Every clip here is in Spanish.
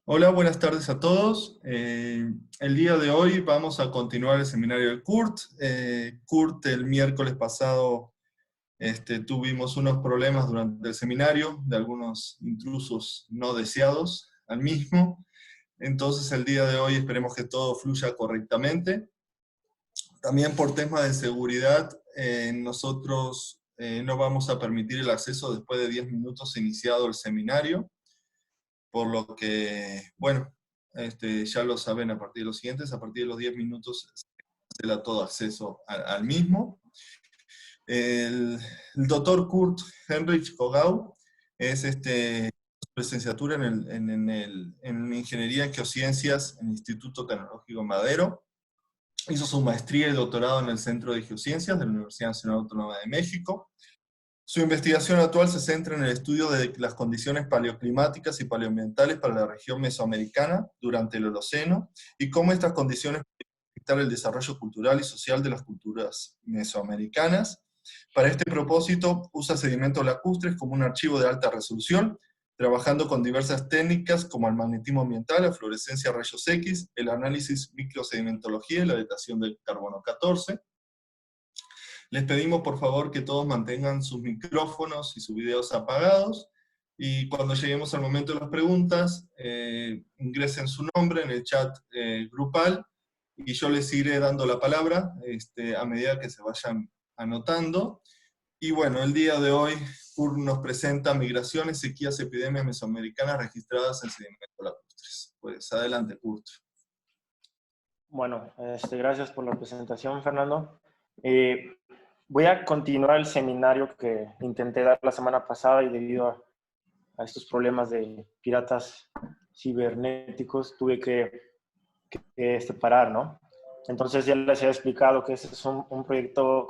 Hola, buenas tardes a todos. El día de hoy vamos a continuar el seminario del Kurt. Kurt, el miércoles pasado tuvimos unos problemas durante el seminario de algunos intrusos no deseados al mismo. Entonces el día de hoy esperemos que todo fluya correctamente. También por temas de seguridad, nosotros no vamos a permitir el acceso después de 10 minutos iniciado el seminario, por lo que, bueno, ya lo saben a partir de los siguientes, a partir de los 10 minutos se cancela todo acceso al mismo. El doctor Kurt Heinrich Kogau es licenciatura en Ingeniería en Geociencias en el Instituto Tecnológico Madero. Hizo su maestría y doctorado en el Centro de Geociencias de la Universidad Nacional Autónoma de México. Su investigación actual se centra en el estudio de las condiciones paleoclimáticas y paleoambientales para la región mesoamericana durante el Holoceno y cómo estas condiciones pueden afectar el desarrollo cultural y social de las culturas mesoamericanas. Para este propósito, usa sedimentos lacustres como un archivo de alta resolución, trabajando con diversas técnicas como el magnetismo ambiental, la fluorescencia a rayos X, el análisis microsedimentología y la datación del carbono 14. Les pedimos por favor que todos mantengan sus micrófonos y sus videos apagados, y cuando lleguemos al momento de las preguntas, ingresen su nombre en el chat grupal, y yo les iré dando la palabra a medida que se vayan anotando. Y bueno, el día de hoy Kurt nos presenta migraciones, sequías, epidemias mesoamericanas registradas en sedimentos lacustres. Pues adelante, Kurt. Bueno, gracias por la presentación, Fernando. Eh, Voy a continuar el seminario que intenté dar la semana pasada y debido a estos problemas de piratas cibernéticos tuve que parar, ¿no? Entonces ya les he explicado que ese es un proyecto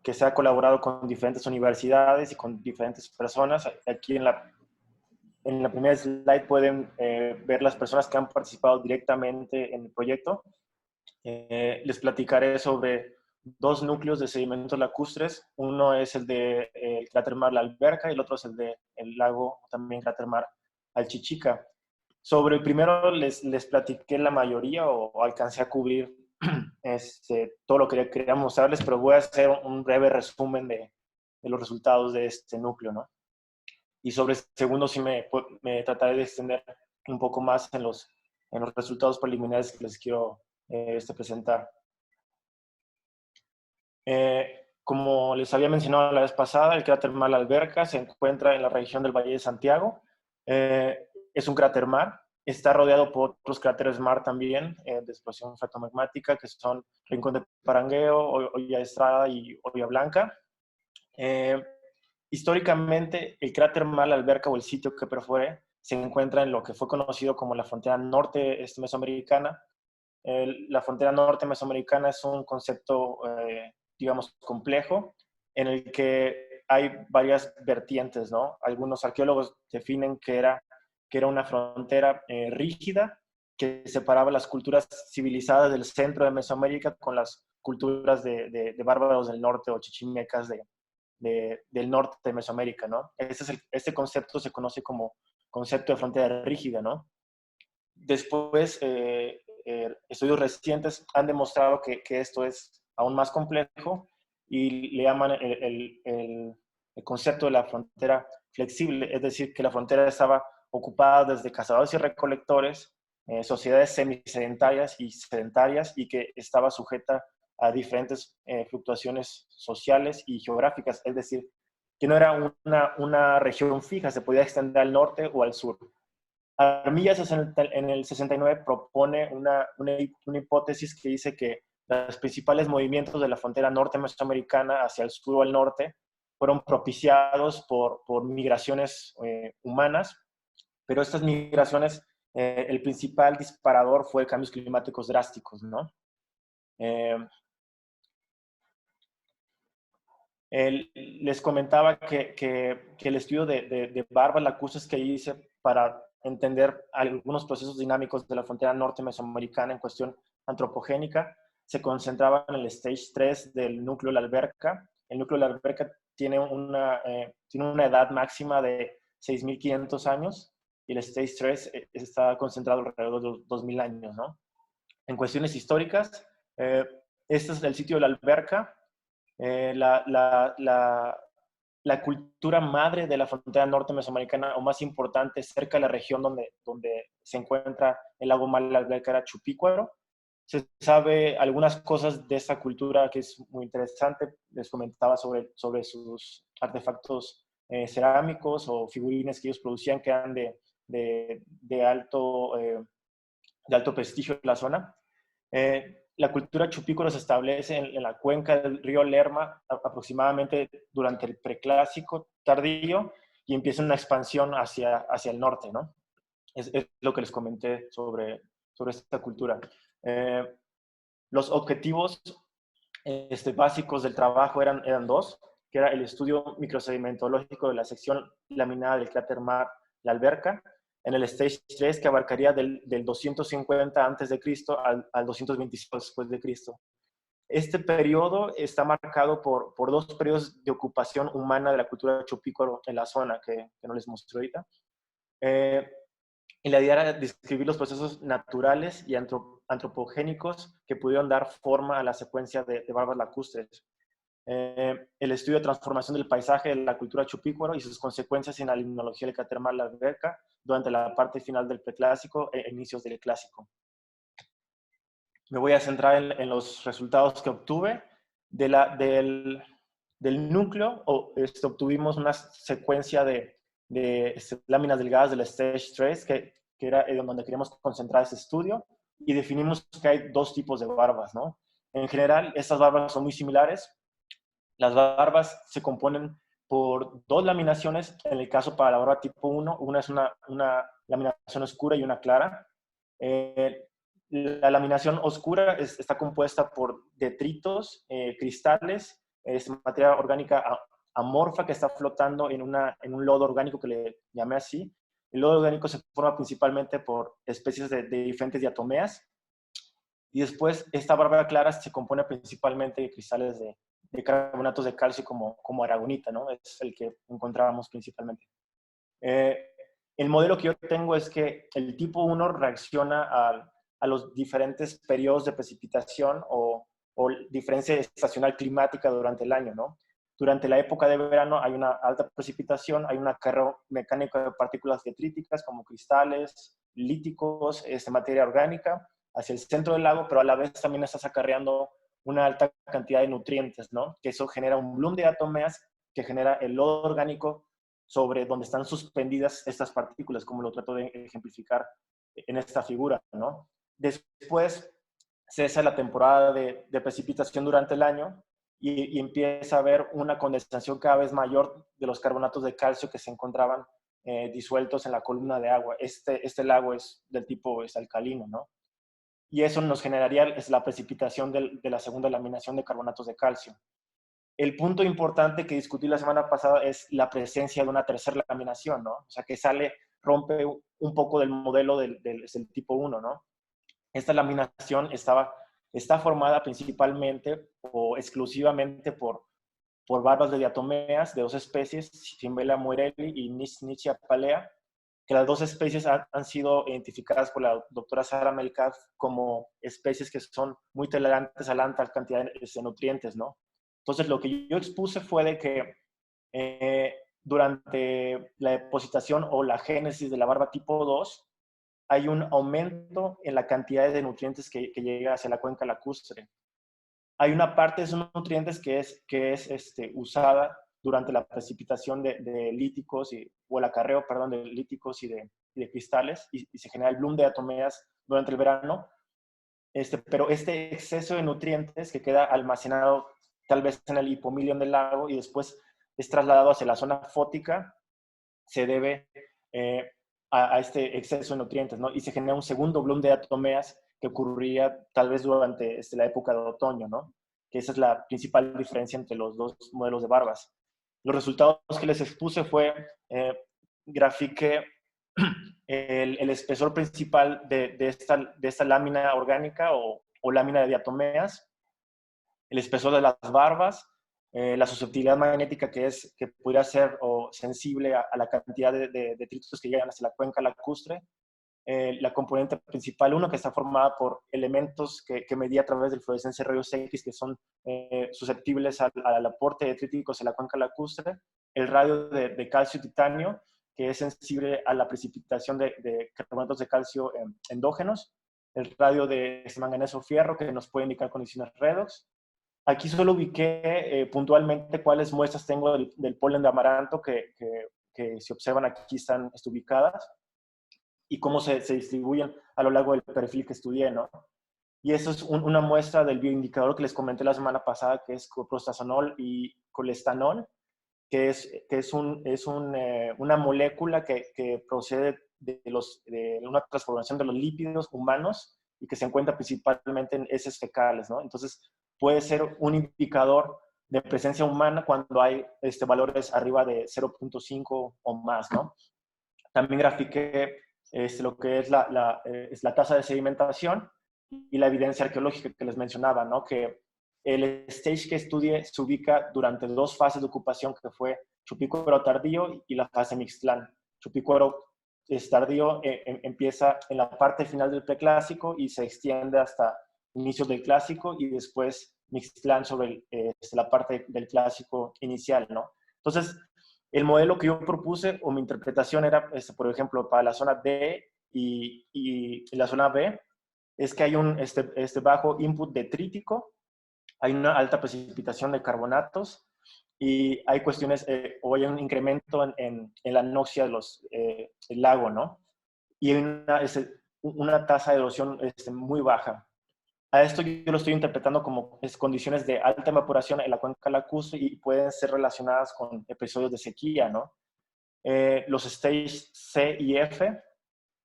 que se ha colaborado con diferentes universidades y con diferentes personas. Aquí en la primera slide pueden ver las personas que han participado directamente en el proyecto. Les platicaré sobre dos núcleos de sedimentos lacustres. Uno es el de el cráter mar La Alberca y el otro es el del lago, también cráter mar Alchichica. Sobre el primero les platiqué la mayoría o alcancé a cubrir todo lo que quería mostrarles, pero voy a hacer un breve resumen de los resultados de este núcleo, ¿no? Y sobre el segundo sí me trataré de extender un poco más en los resultados preliminares que les quiero presentar. Como les había mencionado la vez pasada, el cráter mar La Alberca se encuentra en la región del Valle de Santiago. Es un cráter mar, está rodeado por otros cráteres mar también, de explosión fetomagmática, que son Rincón de Parangueo, Olla Estrada y Olla Blanca. Históricamente, el cráter mar La Alberca o el sitio que perfore se encuentra en lo que fue conocido como la frontera norte mesoamericana. La frontera norte mesoamericana es un concepto, digamos, complejo, en el que hay varias vertientes, ¿no? Algunos arqueólogos definen que era una frontera rígida que separaba las culturas civilizadas del centro de Mesoamérica con las culturas de bárbaros del norte o chichimecas del norte de Mesoamérica, ¿no? Este concepto se conoce como concepto de frontera rígida, ¿no? Después, estudios recientes han demostrado que esto es aún más complejo y le llaman el concepto de la frontera flexible, es decir, que la frontera estaba ocupada desde cazadores y recolectores, sociedades semisedentarias y sedentarias, y que estaba sujeta a diferentes fluctuaciones sociales y geográficas, es decir, que no era una región fija, se podía extender al norte o al sur. Armillas en el 69 propone una hipótesis que dice que los principales movimientos de la frontera norte mesoamericana hacia el sur o al norte fueron propiciados por migraciones humanas, pero estas migraciones, el principal disparador fue cambios climáticos drásticos, ¿no? Les comentaba que el estudio de barbas lacustres que hice para entender algunos procesos dinámicos de la frontera norte mesoamericana en cuestión antropogénica se concentraba en el stage 3 del núcleo de la Alberca. El núcleo de la Alberca tiene una edad máxima de 6.500 años y el Stage 3 está concentrado alrededor de 2000 años, ¿no? En cuestiones históricas, este es el sitio de la alberca. La cultura madre de la frontera norte mesoamericana, o más importante, cerca de la región donde se encuentra el lago Mala, la alberca era Chupícuaro. Se sabe algunas cosas de esta cultura que es muy interesante. Les comentaba sobre sus artefactos cerámicos o figurines que ellos producían que eran de alto prestigio en la zona. La cultura chupícoro se establece en la cuenca del río Lerma aproximadamente durante el preclásico tardío y empieza una expansión hacia el norte, ¿no? Es lo que les comenté sobre esta cultura. Los objetivos básicos del trabajo eran dos, que era el estudio microsedimentológico de la sección laminada del cráter mar La Alberca, en el Stage 3, que abarcaría del 250 a.C. al 225 después de Cristo. Este periodo está marcado por dos periodos de ocupación humana de la cultura chupícuaro en la zona, que no les mostré ahorita. Y la idea era describir los procesos naturales y antropogénicos que pudieron dar forma a la secuencia de barbas lacustres. El estudio de transformación del paisaje de la cultura chupícuaro y sus consecuencias en la limnología del cráter mar La Alberca durante la parte final del preclásico e inicios del clásico. Me voy a centrar en los resultados que obtuve. Del núcleo obtuvimos una secuencia de láminas delgadas del Stage 3, que era donde queríamos concentrar ese estudio, y definimos que hay dos tipos de barbas, ¿no? En general, estas barbas son muy similares. Las barbas se componen por dos laminaciones, en el caso para la barba tipo 1, una es una laminación oscura y una clara. La laminación oscura está compuesta por detritos, cristales, es materia orgánica amorfa que está flotando en un lodo orgánico que le llamé así. El lodo orgánico se forma principalmente por especies de diferentes diatomeas. Y después esta barba clara se compone principalmente de cristales de carbonatos de calcio como aragonita, ¿no? Es el que encontrábamos principalmente. El modelo que yo tengo es que el tipo 1 reacciona a los diferentes periodos de precipitación o diferencia estacional climática durante el año, ¿no? Durante la época de verano hay una alta precipitación, hay un acarreo mecánico de partículas detríticas como cristales, líticos, materia orgánica hacia el centro del lago, pero a la vez también estás acarreando una alta cantidad de nutrientes, ¿no? Que eso genera un bloom de diatomeas que genera el lodo orgánico sobre donde están suspendidas estas partículas, como lo trato de ejemplificar en esta figura, ¿no? Después cesa la temporada de precipitación durante el año y empieza a haber una condensación cada vez mayor de los carbonatos de calcio que se encontraban disueltos en la columna de agua. Este lago es del tipo alcalino, ¿no? Y eso nos generaría la precipitación de la segunda laminación de carbonatos de calcio. El punto importante que discutí la semana pasada es la presencia de una tercera laminación, ¿no? O sea, que rompe un poco del modelo del tipo 1, ¿no? Esta laminación está formada principalmente o exclusivamente por barbas de diatomeas de dos especies, Cimbella muirelli y Nitzschia palea, que las dos especies han sido identificadas por la doctora Sara Melcalf como especies que son muy tolerantes a la alta cantidad de nutrientes, ¿no? Entonces, lo que yo expuse fue de que durante la depositación o la génesis de la barba tipo 2, hay un aumento en la cantidad de nutrientes que llega hacia la cuenca lacustre. Hay una parte de esos nutrientes que es usada durante la precipitación de líticos o el acarreo, perdón, de líticos y de cristales y se genera el bloom de diatomeas durante el verano. Pero este exceso de nutrientes que queda almacenado tal vez en el hipomilion del lago y después es trasladado hacia la zona fótica, se debe a este exceso de nutrientes, ¿no? Y se genera un segundo bloom de diatomeas que ocurriría tal vez durante la época de otoño, ¿no? Que esa es la principal diferencia entre los dos modelos de barbas. Los resultados que les expuse fue, grafiqué el espesor principal de esta lámina orgánica o lámina de diatomeas, el espesor de las barbas, la susceptibilidad magnética que pudiera ser o sensible a la cantidad de detritos que llegan hacia la cuenca lacustre, la componente principal 1, que está formada por elementos que medía a través de fluorescencia de rayos X, que son susceptibles al aporte de detríticos en la cuenca lacustre, el radio de calcio y titanio, que es sensible a la precipitación de carbonatos de calcio endógenos, el radio de manganeso-fierro, que nos puede indicar condiciones redox. Aquí solo ubiqué puntualmente cuáles muestras tengo del polen de amaranto que se observan aquí, están ubicadas, y cómo se distribuyen a lo largo del perfil que estudié, ¿no? Y eso es una muestra del bioindicador que les comenté la semana pasada, que es coprostazonol y colestanol, que es una molécula que procede de una transformación de los lípidos humanos y que se encuentra principalmente en heces fecales, ¿no? Entonces, puede ser un indicador de presencia humana cuando hay valores arriba de 0.5 o más, ¿no? También grafiqué lo que es es la tasa de sedimentación y la evidencia arqueológica que les mencionaba, ¿no? Que el stage que estudié se ubica durante 2 fases de ocupación, que fue Chupicuaro tardío y la fase Mixtlán. Chupicuaro tardío empieza en la parte final del preclásico y se extiende hasta inicios del clásico, y después Mixtlán sobre la parte del clásico inicial, ¿no? Entonces, el modelo que yo propuse o mi interpretación era, por ejemplo, para la zona D y la zona B, es que hay un bajo input detrítico, hay una alta precipitación de carbonatos y hay cuestiones, o hay un incremento en la anoxia del lago, ¿no? Y hay una tasa de erosión muy baja. A esto yo lo estoy interpretando como condiciones de alta evaporación en la cuenca lacustre y pueden ser relacionadas con episodios de sequía, ¿no? Los stage C y F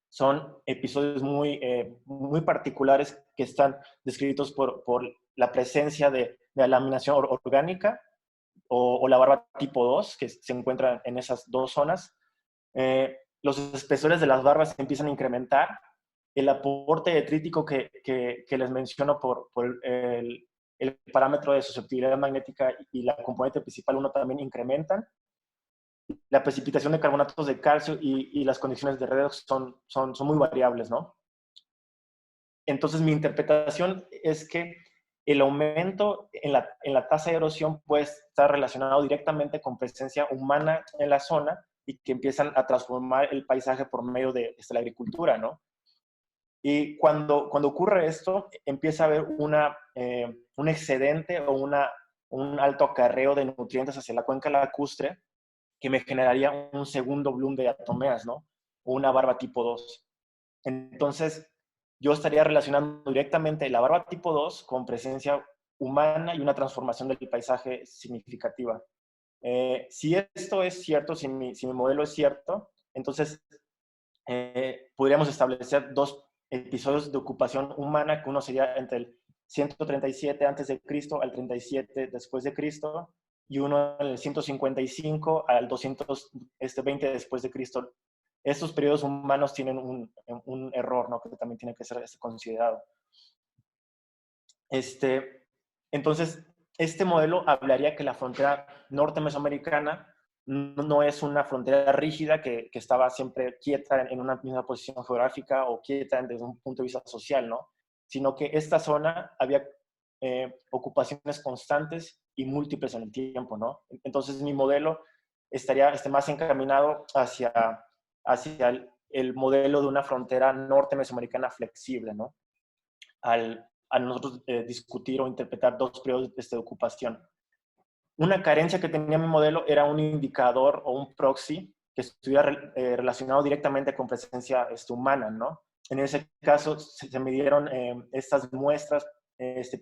son episodios muy particulares que están descritos por la presencia de laminación orgánica o la barba tipo 2, que se encuentran en esas 2 zonas. Los espesores de las barbas se empiezan a incrementar. El aporte detrítico que les menciono por el parámetro de susceptibilidad magnética y la componente principal 1 también incrementan. La precipitación de carbonatos de calcio y las condiciones de redox son muy variables, ¿no? Entonces, mi interpretación es que el aumento en la tasa de erosión puede estar relacionado directamente con presencia humana en la zona y que empiezan a transformar el paisaje por medio de la agricultura, ¿no? Y cuando ocurre esto, empieza a haber un excedente o un alto acarreo de nutrientes hacia la cuenca lacustre, que me generaría un segundo bloom de diatomeas, ¿no? O una barba tipo 2. Entonces, yo estaría relacionando directamente la barba tipo 2 con presencia humana y una transformación del paisaje significativa. Si esto es cierto, si mi modelo es cierto, entonces podríamos establecer 2 episodios de ocupación humana, que uno sería entre el 137 a.C. al 37 después de Cristo, y uno en el 155 al 220 después de Cristo. Estos periodos humanos tienen un error, ¿no? Que también tiene que ser considerado. Entonces, este modelo hablaría que la frontera norte mesoamericana no es una frontera rígida que estaba siempre quieta en una misma posición geográfica o quieta desde un punto de vista social, ¿no? Sino que esta zona había ocupaciones constantes y múltiples en el tiempo, ¿no? Entonces mi modelo estaría más encaminado hacia el modelo de una frontera norte mesoamericana flexible, ¿no? A nosotros discutir o interpretar 2 periodos de ocupación. Una carencia que tenía mi modelo era un indicador o un proxy que estuviera relacionado directamente con presencia humana, ¿no? En ese caso se midieron estas muestras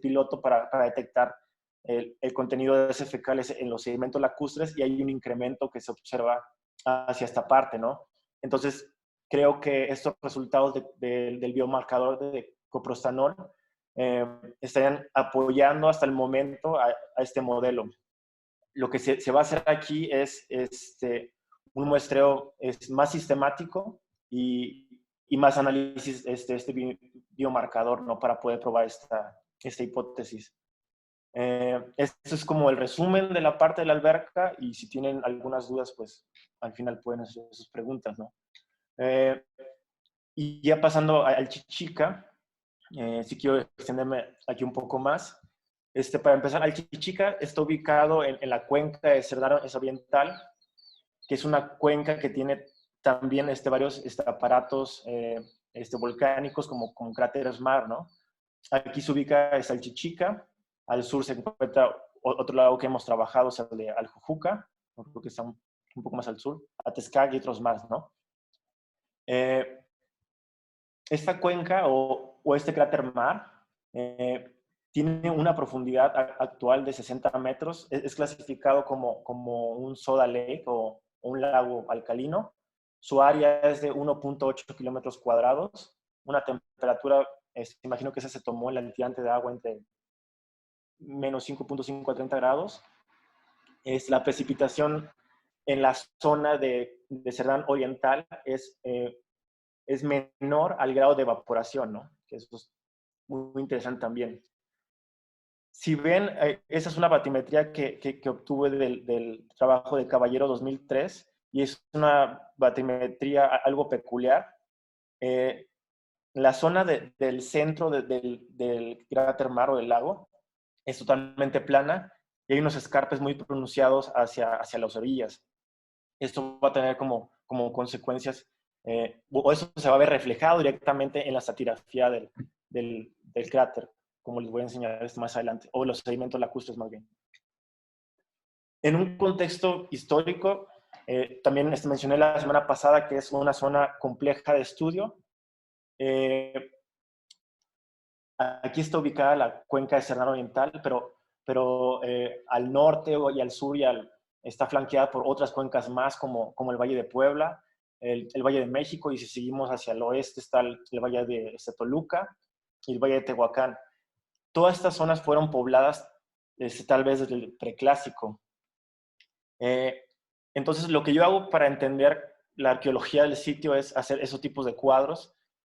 piloto para detectar el contenido de heces fecales en los sedimentos lacustres, y hay un incremento que se observa hacia esta parte, ¿no? Entonces, creo que estos resultados del biomarcador de coprostanol estarían apoyando hasta el momento a este modelo. Lo que se va a hacer aquí es un muestreo más sistemático y más análisis biomarcador, ¿no? Para poder probar esta hipótesis. Esto es como el resumen de la parte de la alberca, y si tienen algunas dudas, pues al final pueden hacer sus preguntas, ¿no? Y ya pasando al Chichica, si quiero extenderme aquí un poco más. Para empezar, el Chichica está ubicado en la cuenca de Cerdán Oriental, que es una cuenca que tiene también varios aparatos volcánicos como cráteres mar, ¿no? Aquí se ubica el Chichica, al sur se encuentra otro lago que hemos trabajado, es el de Aljujuca, creo que está un poco más al sur, Atezcag y otros más, ¿no? Esta cuenca o este cráter mar tiene una profundidad actual de 60 metros. Es clasificado como un soda lake o un lago alcalino. Su área es de 1.8 kilómetros cuadrados. Una temperatura, imagino que esa se tomó el altilante de agua entre menos 5.5 a 30 grados. La precipitación en la zona de Cerdán Oriental es menor al grado de evaporación, ¿no? Que eso es muy interesante también. Si ven, esa es una batimetría que obtuve del trabajo de Caballero 2003, y es una batimetría algo peculiar. La zona del centro del cráter mar o del lago es totalmente plana y hay unos escarpes muy pronunciados hacia las orillas. Esto va a tener como consecuencias, o eso se va a ver reflejado directamente en la estratigrafía del cráter, como les voy a enseñar esto más adelante, o los sedimentos lacustres más bien. En un contexto histórico, también mencioné la semana pasada que es una zona compleja de estudio. Aquí está ubicada la cuenca de Cerdán Oriental, pero al norte y al sur está flanqueada por otras cuencas más, como el Valle de Puebla, el Valle de México, y si seguimos hacia el oeste está el Valle de Toluca y el Valle de Tehuacán. Todas estas zonas fueron pobladas tal vez desde el preclásico. Entonces, lo que yo hago para entender la arqueología del sitio es hacer esos tipos de cuadros,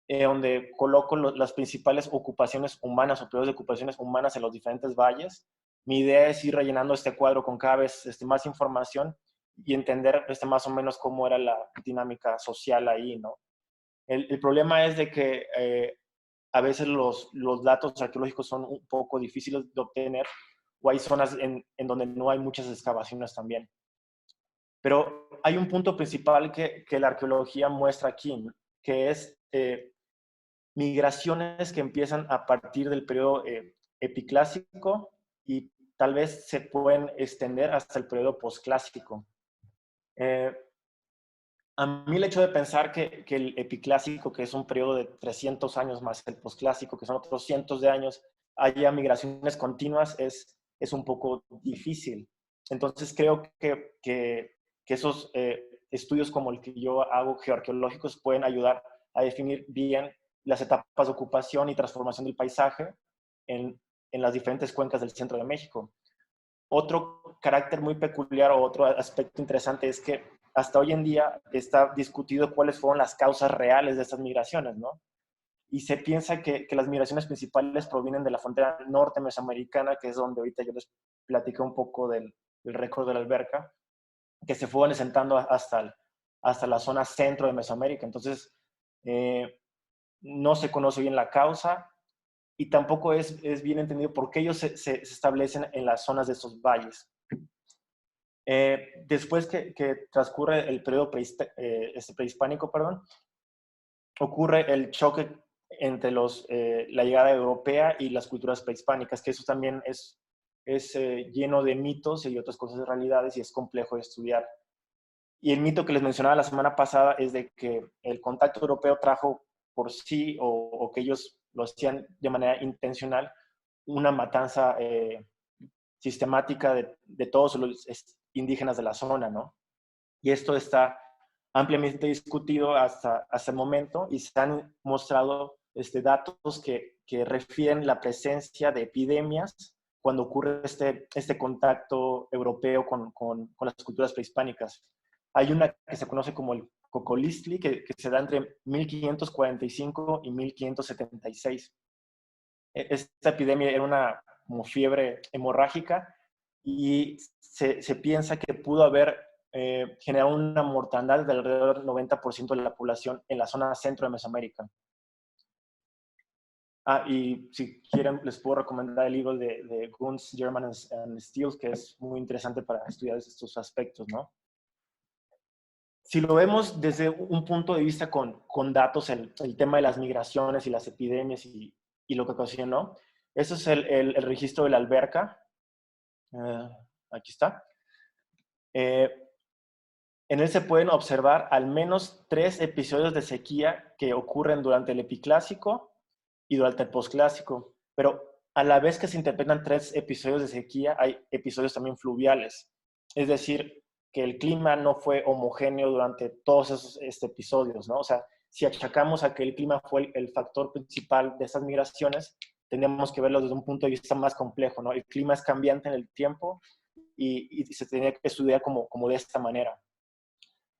donde coloco las principales ocupaciones humanas o periodos de ocupaciones humanas en los diferentes valles. Mi idea es ir rellenando este cuadro con cada vez más información y entender más o menos cómo era la dinámica social ahí, ¿no? El problema es de que a veces los datos arqueológicos son un poco difíciles de obtener, o hay zonas en donde no hay muchas excavaciones también. Pero hay un punto principal que la arqueología muestra aquí, que es migraciones que empiezan a partir del periodo epiclásico y tal vez se pueden extender hasta el periodo posclásico. A mí el hecho de pensar que el epiclásico, que es un periodo de 300 años más el posclásico, que son otros cientos de años, haya migraciones continuas, es un poco difícil. Entonces creo que esos estudios como el que yo hago, geoarqueológicos, pueden ayudar a definir bien las etapas de ocupación y transformación del paisaje en las diferentes cuencas del centro de México. Otro carácter muy peculiar o otro aspecto interesante es que hasta hoy en día está discutido cuáles fueron las causas reales de estas migraciones, ¿no? Y se piensa que las migraciones principales provienen de la frontera norte mesoamericana, que es donde ahorita yo les platiqué un poco del récord de la alberca, que se fueron asentando hasta la zona centro de Mesoamérica. Entonces, no se conoce bien la causa y tampoco es bien entendido por qué ellos se establecen en las zonas de estos valles. Después que transcurre el periodo prehispánico, ocurre el choque entre la llegada europea y las culturas prehispánicas, que eso también es lleno de mitos y otras cosas de realidades y es complejo de estudiar. Y el mito que les mencionaba la semana pasada es de que el contacto europeo trajo por sí, o que ellos lo hacían de manera intencional, una matanza sistemática de todos los indígenas de la zona, ¿no? Y esto está ampliamente discutido hasta el momento y se han mostrado datos que refieren la presencia de epidemias cuando ocurre este contacto europeo con las culturas prehispánicas. Hay una que se conoce como el Cocolistli, que se da entre 1545 y 1576. Esta epidemia era como fiebre hemorrágica, y se piensa que pudo haber generado una mortandad de alrededor del 90% de la población en la zona centro de Mesoamérica. Y si quieren, les puedo recomendar el libro de Guns, German and Steels, que es muy interesante para estudiar estos aspectos, ¿no? Si lo vemos desde un punto de vista con datos, el tema de las migraciones y las epidemias y lo que ocasionó, eso es el registro de la alberca. Aquí está. En él se pueden observar al menos 3 episodios de sequía que ocurren durante el epiclásico y durante el posclásico, pero a la vez que se interpretan 3 episodios de sequía, hay episodios también fluviales. Es decir, que el clima no fue homogéneo durante todos esos episodios, ¿no? O sea, si achacamos a que el clima fue el factor principal de esas migraciones, tendríamos que verlo desde un punto de vista más complejo, ¿no? El clima es cambiante en el tiempo y se tenía que estudiar como de esta manera.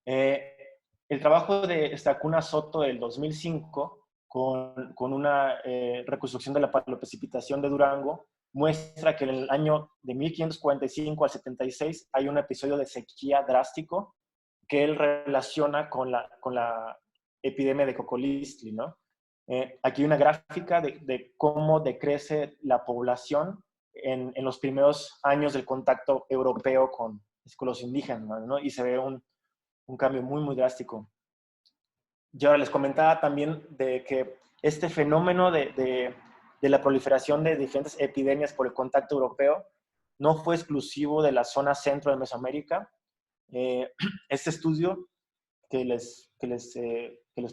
El trabajo de Stacuna Soto del 2005 con una reconstrucción de la precipitación de Durango muestra que en el año de 1545 al 76 hay un episodio de sequía drástico que él relaciona con la epidemia de Cocolistli, ¿no? Aquí hay una gráfica de cómo decrece la población en los primeros años del contacto europeo con los indígenas, ¿no? Y se ve un cambio muy, muy drástico. Yo ahora les comentaba también de que este fenómeno de la proliferación de diferentes epidemias por el contacto europeo no fue exclusivo de la zona centro de Mesoamérica. Este estudio que les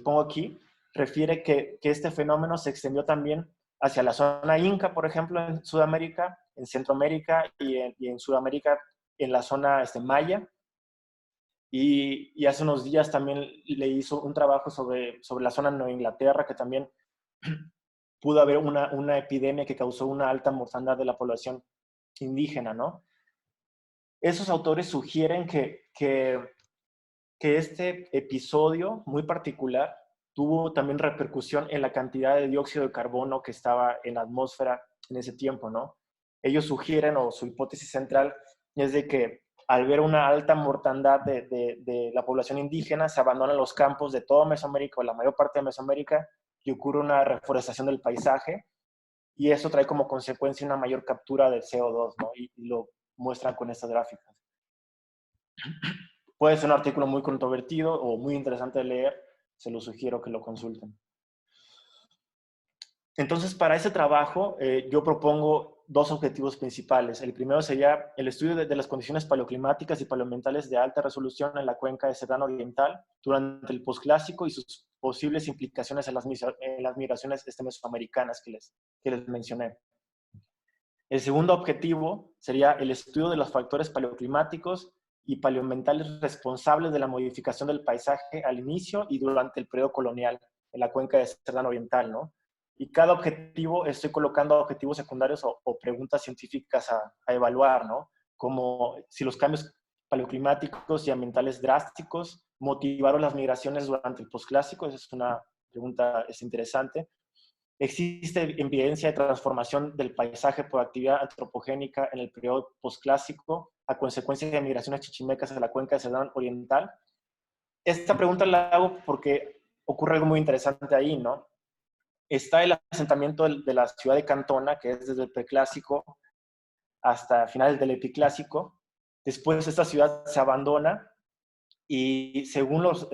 pongo aquí refiere que este fenómeno se extendió también hacia la zona inca, por ejemplo, en Sudamérica, en Centroamérica y en Sudamérica, en la zona maya. Y hace unos días también le hizo un trabajo sobre la zona de Nueva Inglaterra, que también pudo haber una epidemia que causó una alta mortandad de la población indígena, ¿no? Esos autores sugieren que este episodio muy particular tuvo también repercusión en la cantidad de dióxido de carbono que estaba en la atmósfera en ese tiempo, ¿no? Ellos sugieren, o su hipótesis central, es de que al ver una alta mortandad de la población indígena, se abandonan los campos de toda Mesoamérica, o la mayor parte de Mesoamérica, y ocurre una reforestación del paisaje, y eso trae como consecuencia una mayor captura del CO2, ¿no? Y lo muestran con estas gráficas. Puede ser un artículo muy controvertido o muy interesante de leer, se lo sugiero que lo consulten. Entonces, para ese trabajo, yo propongo 2 objetivos principales. El primero sería el estudio de las condiciones paleoclimáticas y paleoambientales de alta resolución en la cuenca de Cerdán Oriental durante el posclásico y sus posibles implicaciones en las migraciones mesoamericanas que les mencioné. El segundo objetivo sería el estudio de los factores paleoclimáticos y paleoambientales responsables de la modificación del paisaje al inicio y durante el periodo colonial en la cuenca de Cerdán Oriental, ¿no? Y cada objetivo, estoy colocando objetivos secundarios o preguntas científicas a evaluar, ¿no? Como si los cambios paleoclimáticos y ambientales drásticos motivaron las migraciones durante el posclásico. Esa es una pregunta interesante. ¿Existe evidencia de transformación del paisaje por actividad antropogénica en el periodo posclásico a consecuencia de migraciones chichimecas a la cuenca de Cerdán Oriental? Esta pregunta la hago porque ocurre algo muy interesante ahí, ¿no? Está el asentamiento de la ciudad de Cantona, que es desde el preclásico hasta finales del epiclásico. Después esta ciudad se abandona y según los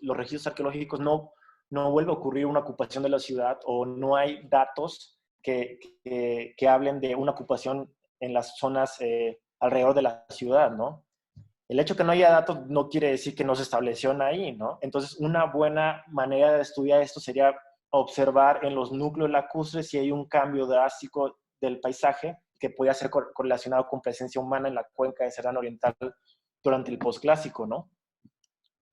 registros arqueológicos no vuelve a ocurrir una ocupación de la ciudad, o no hay datos que hablen de una ocupación en las zonas alrededor de la ciudad, ¿no? El hecho que no haya datos no quiere decir que no se estableció ahí, ¿no? Entonces, una buena manera de estudiar esto sería observar en los núcleos lacustres si hay un cambio drástico del paisaje que puede ser correlacionado con presencia humana en la cuenca de Cerdán Oriental durante el posclásico, ¿no?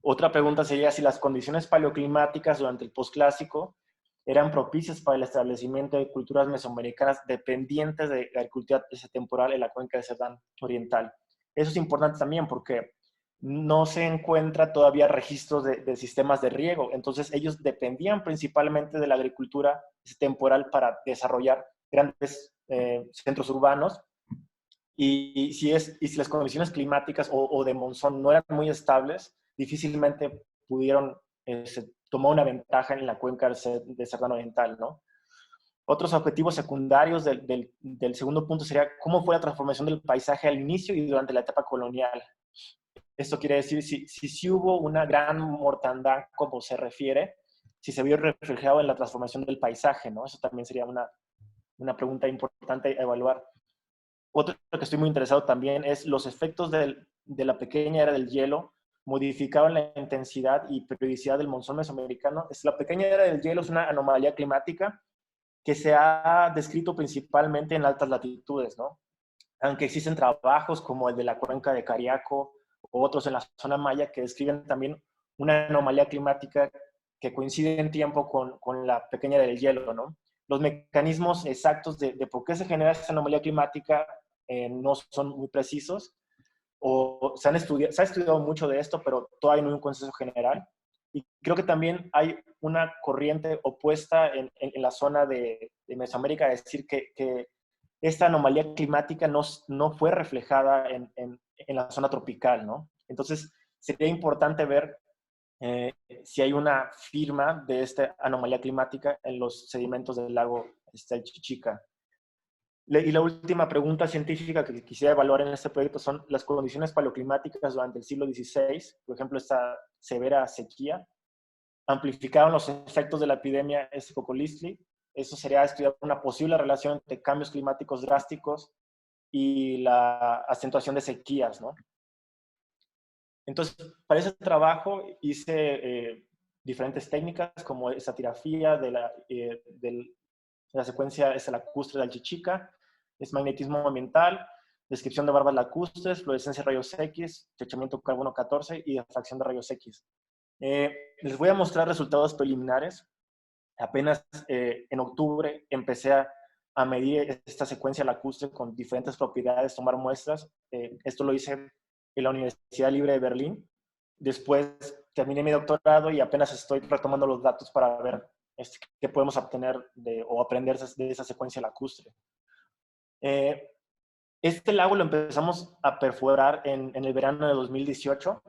Otra pregunta sería si las condiciones paleoclimáticas durante el posclásico eran propicias para el establecimiento de culturas mesoamericanas dependientes de la agricultura temporal en la cuenca de Cerdán Oriental. Eso es importante también porque no se encuentra todavía registros de sistemas de riego. Entonces ellos dependían principalmente de la agricultura temporal para desarrollar grandes centros urbanos. Y si las condiciones climáticas o de monzón no eran muy estables, difícilmente pudieron tomar una ventaja en la cuenca de Cerdán Oriental, ¿no? Otros objetivos secundarios del segundo punto sería cómo fue la transformación del paisaje al inicio y durante la etapa colonial. Esto quiere decir si hubo una gran mortandad, como se refiere, si se vio reflejado en la transformación del paisaje, ¿no? Eso también sería una pregunta importante a evaluar. Otro que estoy muy interesado también es los efectos de la pequeña era del hielo modificaron la intensidad y periodicidad del monzón mesoamericano. La pequeña era del hielo es una anomalía climática que se ha descrito principalmente en altas latitudes, ¿no? Aunque existen trabajos como el de la cuenca de Cariaco o otros en la zona maya que describen también una anomalía climática que coincide en tiempo con la pequeña era del hielo, ¿no? Los mecanismos exactos de por qué se genera esta anomalía climática no son muy precisos, o se ha estudiado mucho de esto, pero todavía no hay un consenso general. Y creo que también hay una corriente opuesta en la zona de Mesoamérica, es decir, que esta anomalía climática no fue reflejada en la zona tropical, ¿no? Entonces, sería importante ver si hay una firma de esta anomalía climática en los sedimentos del lago Chichica. Y la última pregunta científica que quisiera evaluar en este proyecto son las condiciones paleoclimáticas durante el siglo XVI, por ejemplo, esta severa sequía, amplificaron los efectos de la epidemia Escopolistli. Eso sería estudiar una posible relación entre cambios climáticos drásticos y la acentuación de sequías, ¿no? Entonces, para ese trabajo hice diferentes técnicas como estratigrafía de la secuencia lacustre del Chichica, es magnetismo ambiental, descripción de barbas lacustres, fluorescencia de rayos X, techamiento carbono 14 y difracción de rayos X. Les voy a mostrar resultados preliminares. Apenas en octubre empecé a medir esta secuencia lacustre con diferentes propiedades, tomar muestras. Esto lo hice en la Universidad Libre de Berlín. Después terminé mi doctorado y apenas estoy retomando los datos para ver qué podemos obtener o aprender de esa secuencia lacustre. Este lago lo empezamos a perforar en el verano de 2018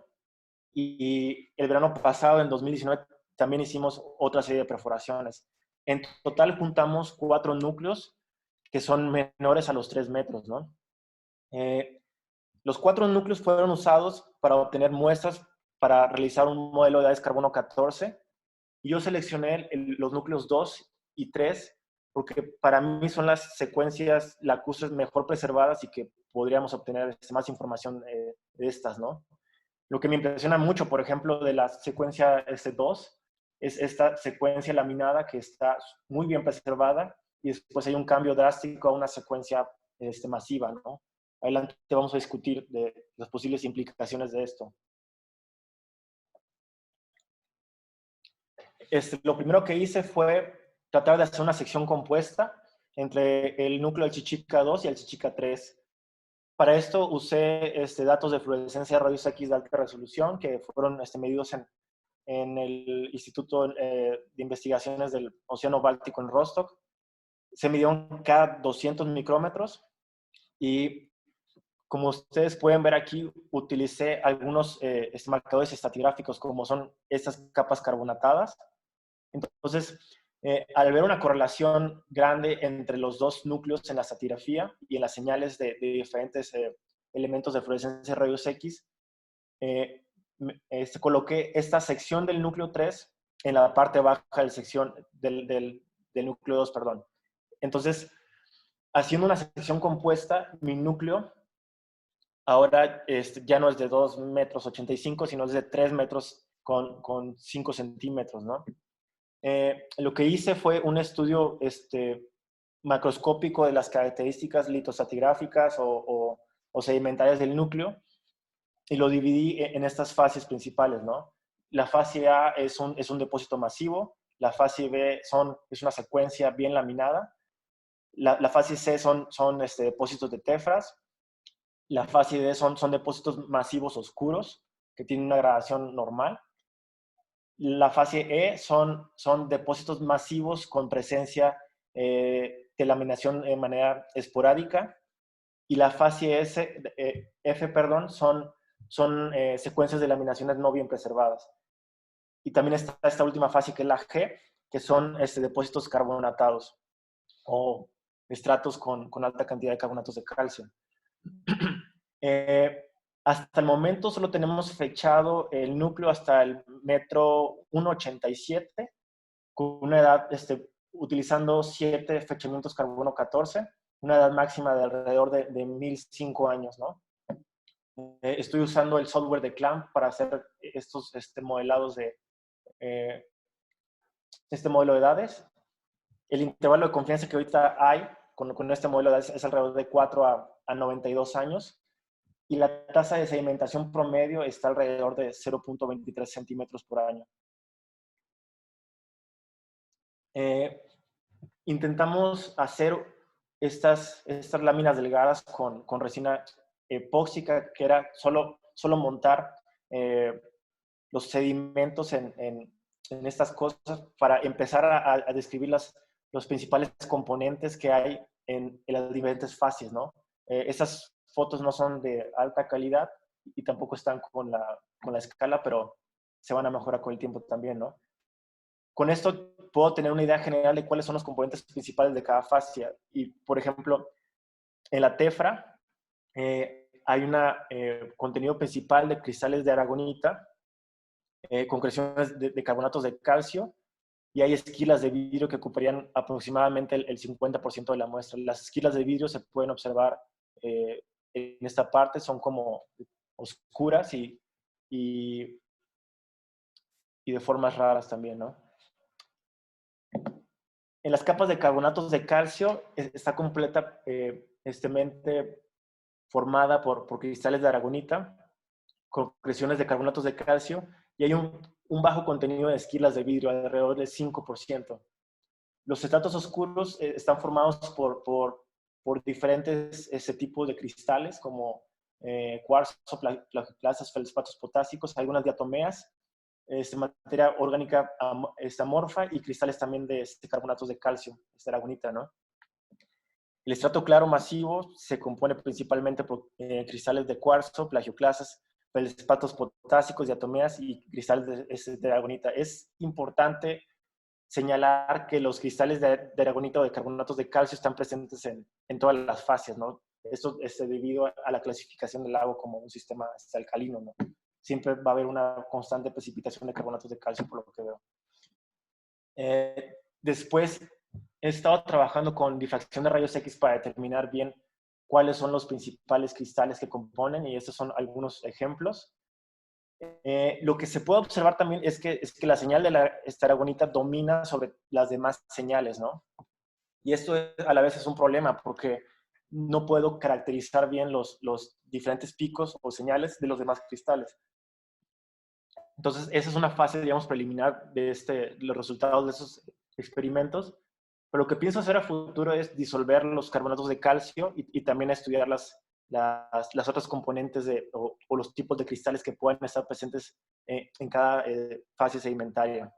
y el verano pasado, en 2019, también hicimos otra serie de perforaciones. En total juntamos 4 núcleos que son menores a los 3 metros, ¿no? Los 4 núcleos fueron usados para obtener muestras para realizar un modelo de AES carbono 14 y yo seleccioné los núcleos 2 y 3 porque para mí son las secuencias lacustres mejor preservadas y que podríamos obtener más información de estas, ¿no? Lo que me impresiona mucho, por ejemplo, de la secuencia S2 es esta secuencia laminada que está muy bien preservada y después hay un cambio drástico a una secuencia masiva, ¿no? Adelante vamos a discutir de las posibles implicaciones de esto. Lo primero que hice fue tratar de hacer una sección compuesta entre el núcleo del Chichica 2 y el Chichica 3. Para esto usé datos de fluorescencia de rayos X de alta resolución que fueron medidos en el Instituto de Investigaciones del Océano Báltico en Rostock. Se midieron cada 200 micrómetros y como ustedes pueden ver aquí, utilicé algunos marcadores estratigráficos como son estas capas carbonatadas. Entonces, al ver una correlación grande entre los dos núcleos en la estratigrafía y en las señales de diferentes elementos de fluorescencia de rayos X, coloqué esta sección del núcleo 3 en la parte baja del núcleo 2, perdón. Entonces, haciendo una sección compuesta, mi núcleo ahora ya no es de 2,85 metros, sino es de 3 metros con 5 centímetros, ¿no? Lo que hice fue un estudio macroscópico de las características litoestratigráficas o sedimentarias del núcleo y lo dividí en estas fases principales, ¿no? La fase A es un depósito masivo, la fase B es una secuencia bien laminada, la fase C son depósitos de tefras, la fase D son depósitos masivos oscuros que tienen una gradación normal. La fase E son depósitos masivos con presencia de laminación de manera esporádica, y la fase F, perdón, son secuencias de laminaciones no bien preservadas. Y también está esta última fase, que es la G, que son depósitos carbonatados o estratos con alta cantidad de carbonatos de calcio. Hasta el momento solo tenemos fechado el núcleo hasta el metro 1,87, con una edad, utilizando 7 fechamientos carbono 14, una edad máxima de alrededor de 1005 años, ¿no? Estoy usando el software de CLAMP para hacer estos modelados de este modelo de edades. El intervalo de confianza que ahorita hay con este modelo de edades es alrededor de 4 a 92 años, y la tasa de sedimentación promedio está alrededor de 0,23 centímetros por año. Intentamos hacer estas láminas delgadas con resina epóxica, que era solo montar los sedimentos en estas cosas para empezar a describir los principales componentes que hay en las diferentes fases, ¿no? Estas fotos no son de alta calidad y tampoco están con la escala, pero se van a mejorar con el tiempo también, ¿no? Con esto puedo tener una idea general de cuáles son los componentes principales de cada fascia. Y, por ejemplo, en la tefra hay un contenido principal de cristales de aragonita con creaciones de carbonatos de calcio, y hay esquilas de vidrio que ocuparían aproximadamente el 50% de la muestra. Las esquilas de vidrio se pueden observar en esta parte, son como oscuras y de formas raras también, ¿no? En las capas de carbonatos de calcio está completamente formada por cristales de aragonita con creaciones de carbonatos de calcio, y hay un bajo contenido de esquilas de vidrio, alrededor del 5%. Los estratos oscuros están formados por diferentes tipos de cristales, como cuarzo, plagioclasas, feldspatos potásicos, algunas diatomeas, materia orgánica amorfa, y cristales también de carbonatos de calcio, aragonita, ¿no? El estrato claro masivo se compone principalmente por cristales de cuarzo, plagioclasas, feldspatos potásicos, diatomeas y cristales de aragonita. Es importante señalar que los cristales de aragonita o de carbonatos de calcio están presentes en todas las fases, ¿no? Esto es debido a la clasificación del lago como un sistema alcalino, ¿no? Siempre va a haber una constante precipitación de carbonatos de calcio, por lo que veo. Después he estado trabajando con difracción de rayos X para determinar bien cuáles son los principales cristales que componen, y estos son algunos ejemplos. Lo que se puede observar también es que la señal de la aragonita domina sobre las demás señales, ¿no? Y esto a la vez es un problema porque no puedo caracterizar bien los diferentes picos o señales de los demás cristales. Entonces, esa es una fase, digamos, preliminar de los resultados de esos experimentos. Pero lo que pienso hacer a futuro es disolver los carbonatos de calcio y también estudiar las otras componentes o los tipos de cristales que puedan estar presentes en cada fase sedimentaria.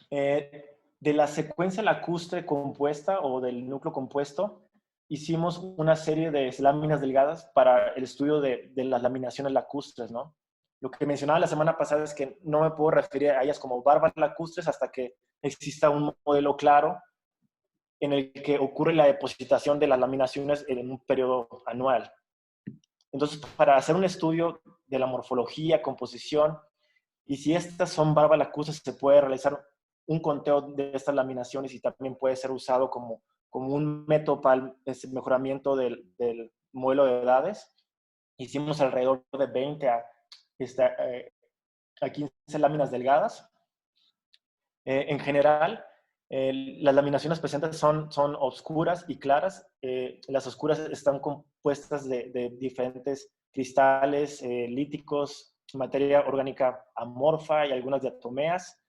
De la secuencia lacustre compuesta o del núcleo compuesto, hicimos una serie de láminas delgadas para el estudio de las laminaciones lacustres, ¿no? Lo que mencionaba la semana pasada es que no me puedo referir a ellas como barbas lacustres hasta que exista un modelo claro en el que ocurre la depositación de las laminaciones en un periodo anual. Entonces, para hacer un estudio de la morfología, composición, y si estas son barbas lacustres, se puede realizar un conteo de estas laminaciones, y también puede ser usado como un método para el mejoramiento del modelo de edades. Hicimos alrededor de 20 a 15 láminas delgadas. En general, las laminaciones presentes son oscuras y claras. Las oscuras están compuestas de diferentes cristales líticos, materia orgánica amorfa y algunas diatomeas.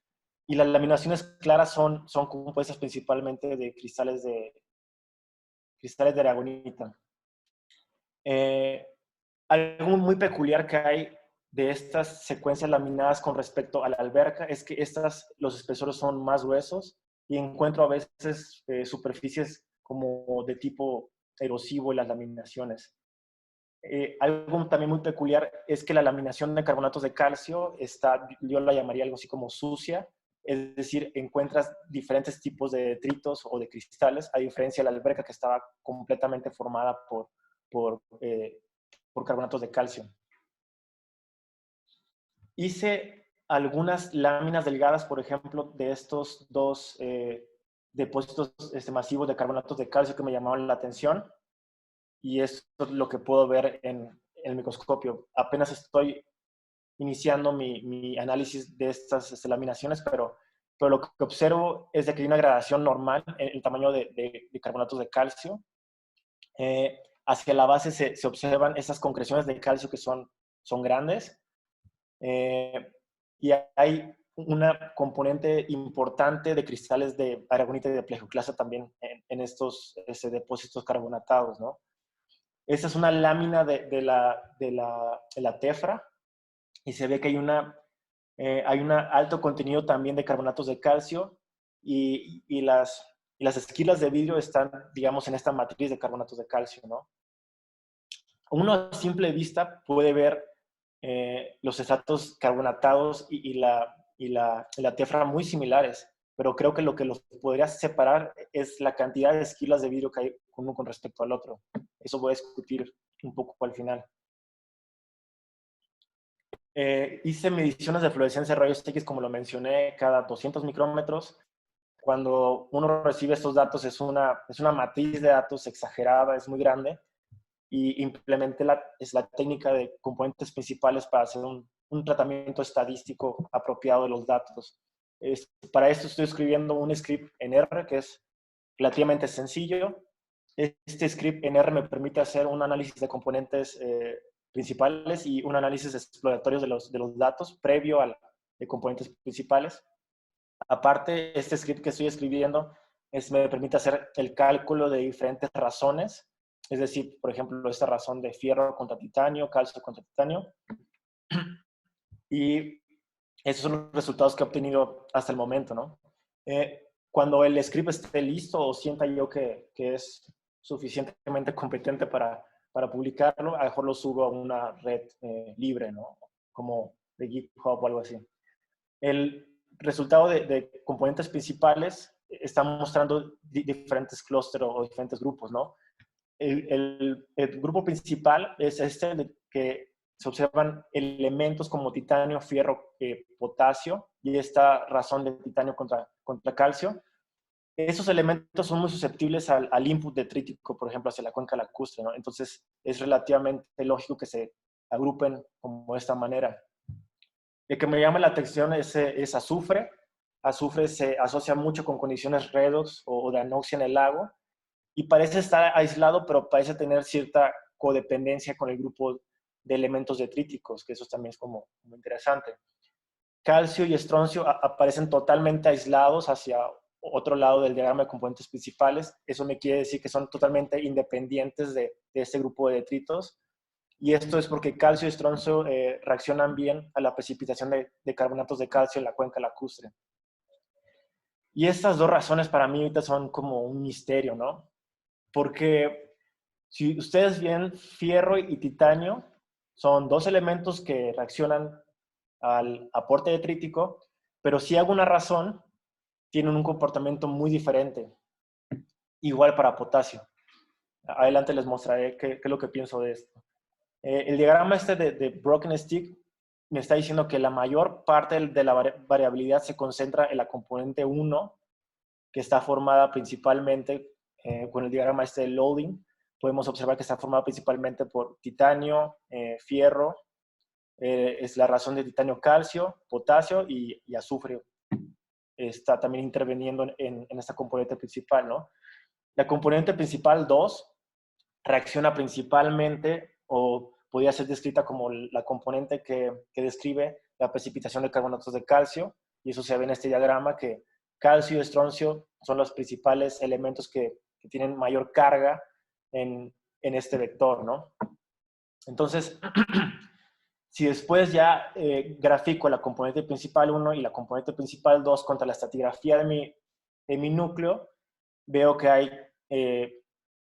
Y las laminaciones claras son compuestas principalmente de cristales de aragonita. Algo muy peculiar que hay de estas secuencias laminadas con respecto a la alberca es que los espesores son más gruesos y encuentro a veces superficies como de tipo erosivo en las laminaciones. Algo también muy peculiar es que la laminación de carbonatos de calcio está, yo la llamaría algo así como sucia, es decir, encuentras diferentes tipos de detritos o de cristales, a diferencia de la alberca que estaba completamente formada por, eh, por carbonatos de calcio. Hice algunas láminas delgadas, por ejemplo, de estos dos depósitos masivos de carbonatos de calcio que me llamaron la atención, y esto es lo que puedo ver en el microscopio. Apenas estoy iniciando mi análisis de estas laminaciones, pero lo que observo es de que hay una gradación normal en el tamaño de carbonatos de calcio. Hacia la base se observan esas concreciones de calcio que son grandes. Y hay una componente importante de cristales de aragonita y de plagioclasa también en estos depósitos carbonatados, ¿no? Esta es una lámina de la tefra y se ve que hay un alto contenido también de carbonatos de calcio y las esquilas de vidrio están, digamos, en esta matriz de carbonatos de calcio, ¿no? Uno a simple vista puede ver los estratos carbonatados y la tefra muy similares, pero creo que lo que los podría separar es la cantidad de esquilas de vidrio que hay uno con respecto al otro. Eso voy a discutir un poco al final. Hice mediciones de fluorescencia de rayos X, como lo mencioné, cada 200 micrómetros. Cuando uno recibe estos datos es una matriz de datos exagerada, es muy grande, y implementé la técnica de componentes principales para hacer un tratamiento estadístico apropiado de los datos. Para esto estoy escribiendo un script en R que es relativamente sencillo. Este script en R me permite hacer un análisis de componentes principales y un análisis exploratorio de los datos previo de componentes principales. Aparte, este script que estoy escribiendo me permite hacer el cálculo de diferentes razones, es decir, por ejemplo, esta razón de fierro contra titanio, calcio contra titanio. Y esos son los resultados que he obtenido hasta el momento, ¿no? Cuando el script esté listo o sienta yo que es suficientemente competente para publicarlo, a lo mejor lo subo a una red libre, ¿no? Como de GitHub o algo así. El resultado de componentes principales está mostrando diferentes clústeres o diferentes grupos, ¿no? El grupo principal es este de que se observan elementos como titanio, fierro, potasio y esta razón de titanio contra calcio. Esos elementos son muy susceptibles al input detrítico, por ejemplo, hacia la cuenca lacustre, ¿no? Entonces, es relativamente lógico que se agrupen como de esta manera. El que me llama la atención es azufre. Azufre se asocia mucho con condiciones redox o de anoxia en el lago y parece estar aislado, pero parece tener cierta codependencia con el grupo de elementos detríticos, que eso también es como interesante. Calcio y estroncio aparecen totalmente aislados hacia otro lado del diagrama de componentes principales. Eso me quiere decir que son totalmente independientes de este grupo de detritos. Y esto es porque calcio y estroncio reaccionan bien a la precipitación de carbonatos de calcio en la cuenca lacustre. Y estas dos razones para mí ahorita son como un misterio, ¿no? Porque si ustedes ven, fierro y titanio son dos elementos que reaccionan al aporte detrítico, pero si alguna razón tienen un comportamiento muy diferente. Igual para potasio. Adelante les mostraré qué es lo que pienso de esto. El diagrama de Broken Stick me está diciendo que la mayor parte de la variabilidad se concentra en la componente 1, que está formada principalmente con el diagrama de loading. Podemos observar que está formada principalmente por titanio, fierro, es la razón de titanio, calcio, potasio y azufre. Está también interviniendo en esta componente principal, ¿no? La componente principal 2 reacciona principalmente o podría ser descrita como la componente que describe la precipitación de carbonatos de calcio, y eso se ve en este diagrama que calcio y estroncio son los principales elementos que tienen mayor carga en este vector, ¿no? Entonces, si después ya grafico la componente principal 1 y la componente principal 2 contra la estratigrafía en mi núcleo, veo que hay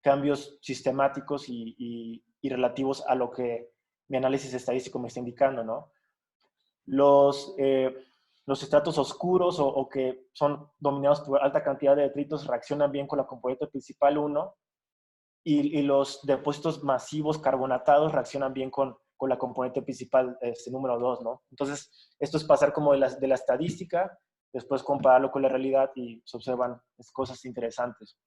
cambios sistemáticos y relativos a lo que mi análisis estadístico me está indicando, ¿no? Los estratos oscuros o que son dominados por alta cantidad de detritos reaccionan bien con la componente principal 1 y los depósitos masivos carbonatados reaccionan bien con la componente principal número 2, ¿no? Entonces, esto es pasar como de la estadística, después compararlo con la realidad y se observan cosas interesantes.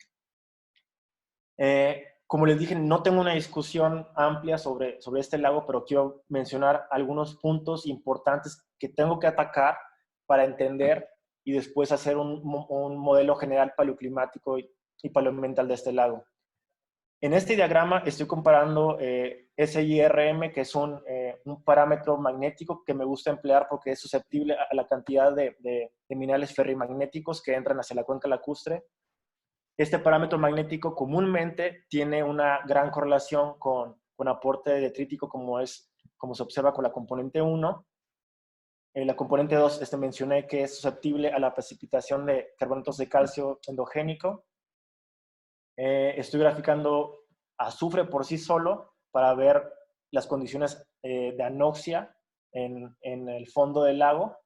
Como les dije, no tengo una discusión amplia sobre este lago, pero quiero mencionar algunos puntos importantes que tengo que atacar para entender y después hacer un modelo general paleoclimático y paleoambiental de este lago. En este diagrama estoy comparando SIRM, que es un parámetro magnético que me gusta emplear porque es susceptible a la cantidad de minerales ferrimagnéticos que entran hacia la cuenca lacustre. Este parámetro magnético comúnmente tiene una gran correlación con aporte detrítico como se observa con la componente 1. La componente 2 mencioné que es susceptible a la precipitación de carbonatos de calcio endogénico. Estoy graficando azufre por sí solo para ver las condiciones de anoxia en el fondo del lago.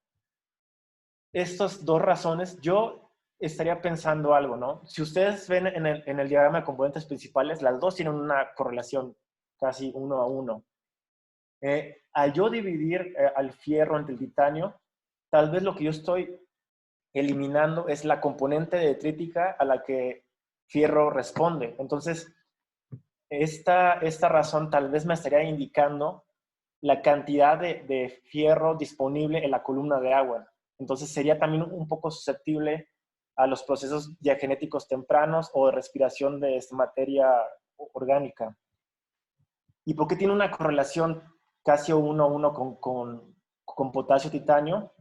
Estas dos razones, yo estaría pensando algo, ¿no? Si ustedes ven en el diagrama de componentes principales, las dos tienen una correlación casi 1 a 1. Al yo dividir al fierro entre el titanio, tal vez lo que yo estoy eliminando es la componente detrítica a la que fierro responde. Entonces, esta razón tal vez me estaría indicando la cantidad de fierro disponible en la columna de agua. Entonces sería también un poco susceptible a los procesos diagenéticos tempranos o de respiración de esta materia orgánica. ¿Y por qué tiene una correlación casi 1 a 1 con potasio-titanio?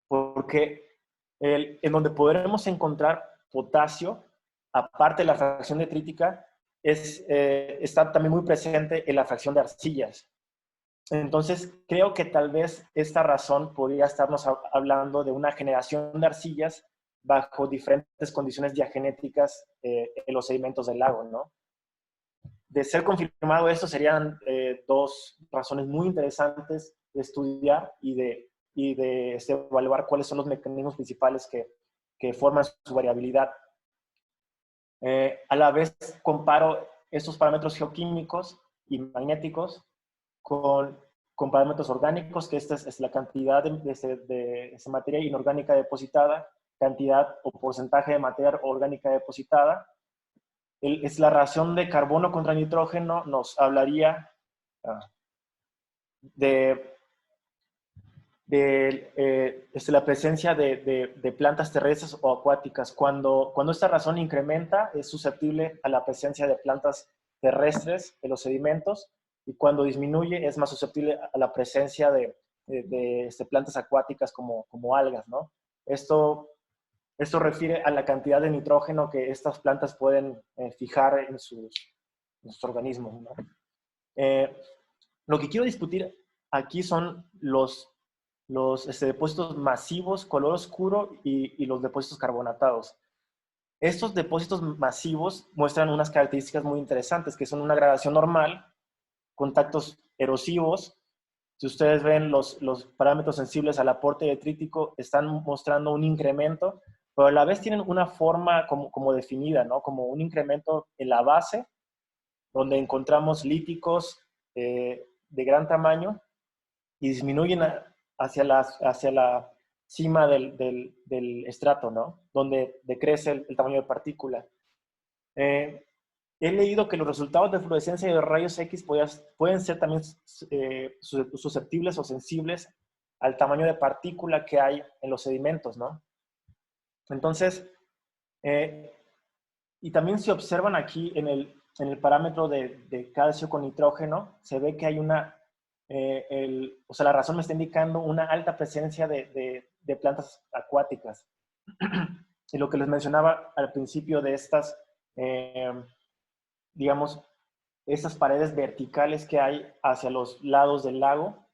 Porque en donde podremos encontrar potasio, aparte de la fracción detrítica, está también muy presente en la fracción de arcillas. Entonces, creo que tal vez esta razón podría estarnos hablando de una generación de arcillas bajo diferentes condiciones diagenéticas en los sedimentos del lago, ¿no? De ser confirmado esto, serían dos razones muy interesantes de estudiar y de evaluar cuáles son los mecanismos principales que forman su variabilidad. A la vez, comparo estos parámetros geoquímicos y magnéticos con parámetros orgánicos, que esta es la cantidad de materia inorgánica depositada, cantidad o porcentaje de materia orgánica depositada. Es la relación de carbono contra nitrógeno, nos hablaría de la presencia de plantas terrestres o acuáticas. Cuando esta razón incrementa, es susceptible a la presencia de plantas terrestres en los sedimentos, y cuando disminuye es más susceptible a la presencia de plantas acuáticas como algas, ¿no? Esto refiere a la cantidad de nitrógeno que estas plantas pueden fijar en sus organismos, ¿no? Lo que quiero discutir aquí son los depósitos masivos, color oscuro y los depósitos carbonatados. Estos depósitos masivos muestran unas características muy interesantes, que son una gradación normal, contactos erosivos. Si ustedes ven los parámetros sensibles al aporte detrítico, están mostrando un incremento, pero a la vez tienen una forma como definida, ¿no? Como un incremento en la base, donde encontramos líticos de gran tamaño y disminuyen hacia la cima del estrato, ¿no? Donde decrece el tamaño de partícula. He leído que los resultados de fluorescencia y de rayos X pueden ser también susceptibles o sensibles al tamaño de partícula que hay en los sedimentos, ¿no? Entonces, y también se observan aquí en el parámetro de calcio con nitrógeno, se ve que hay o sea, la razón me está indicando una alta presencia de plantas acuáticas. Y lo que les mencionaba al principio de estas, digamos, estas paredes verticales que hay hacia los lados del lago,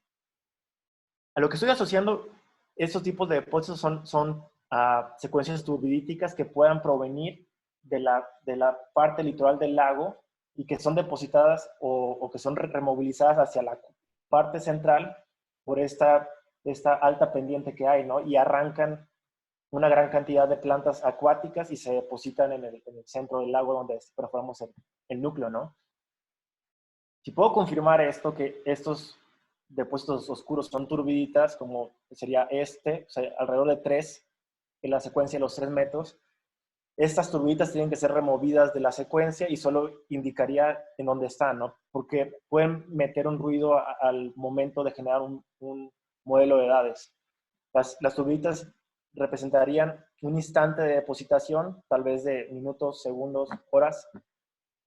a lo que estoy asociando estos tipos de depósitos son a secuencias turbidíticas que puedan provenir de la parte litoral del lago y que son depositadas o que son removilizadas hacia la parte central por esta alta pendiente que hay, ¿no? Y arrancan una gran cantidad de plantas acuáticas y se depositan en el centro del lago donde perforamos el núcleo, ¿no? Si puedo confirmar esto, que estos depósitos oscuros son turbiditas, como sería o sea, alrededor de 3 en la secuencia de los 3 metros, estas turbiditas tienen que ser removidas de la secuencia y solo indicaría en dónde están, ¿no? Porque pueden meter un ruido al momento de generar un modelo de edades. Las turbiditas representarían un instante de depositación, tal vez de minutos, segundos, horas,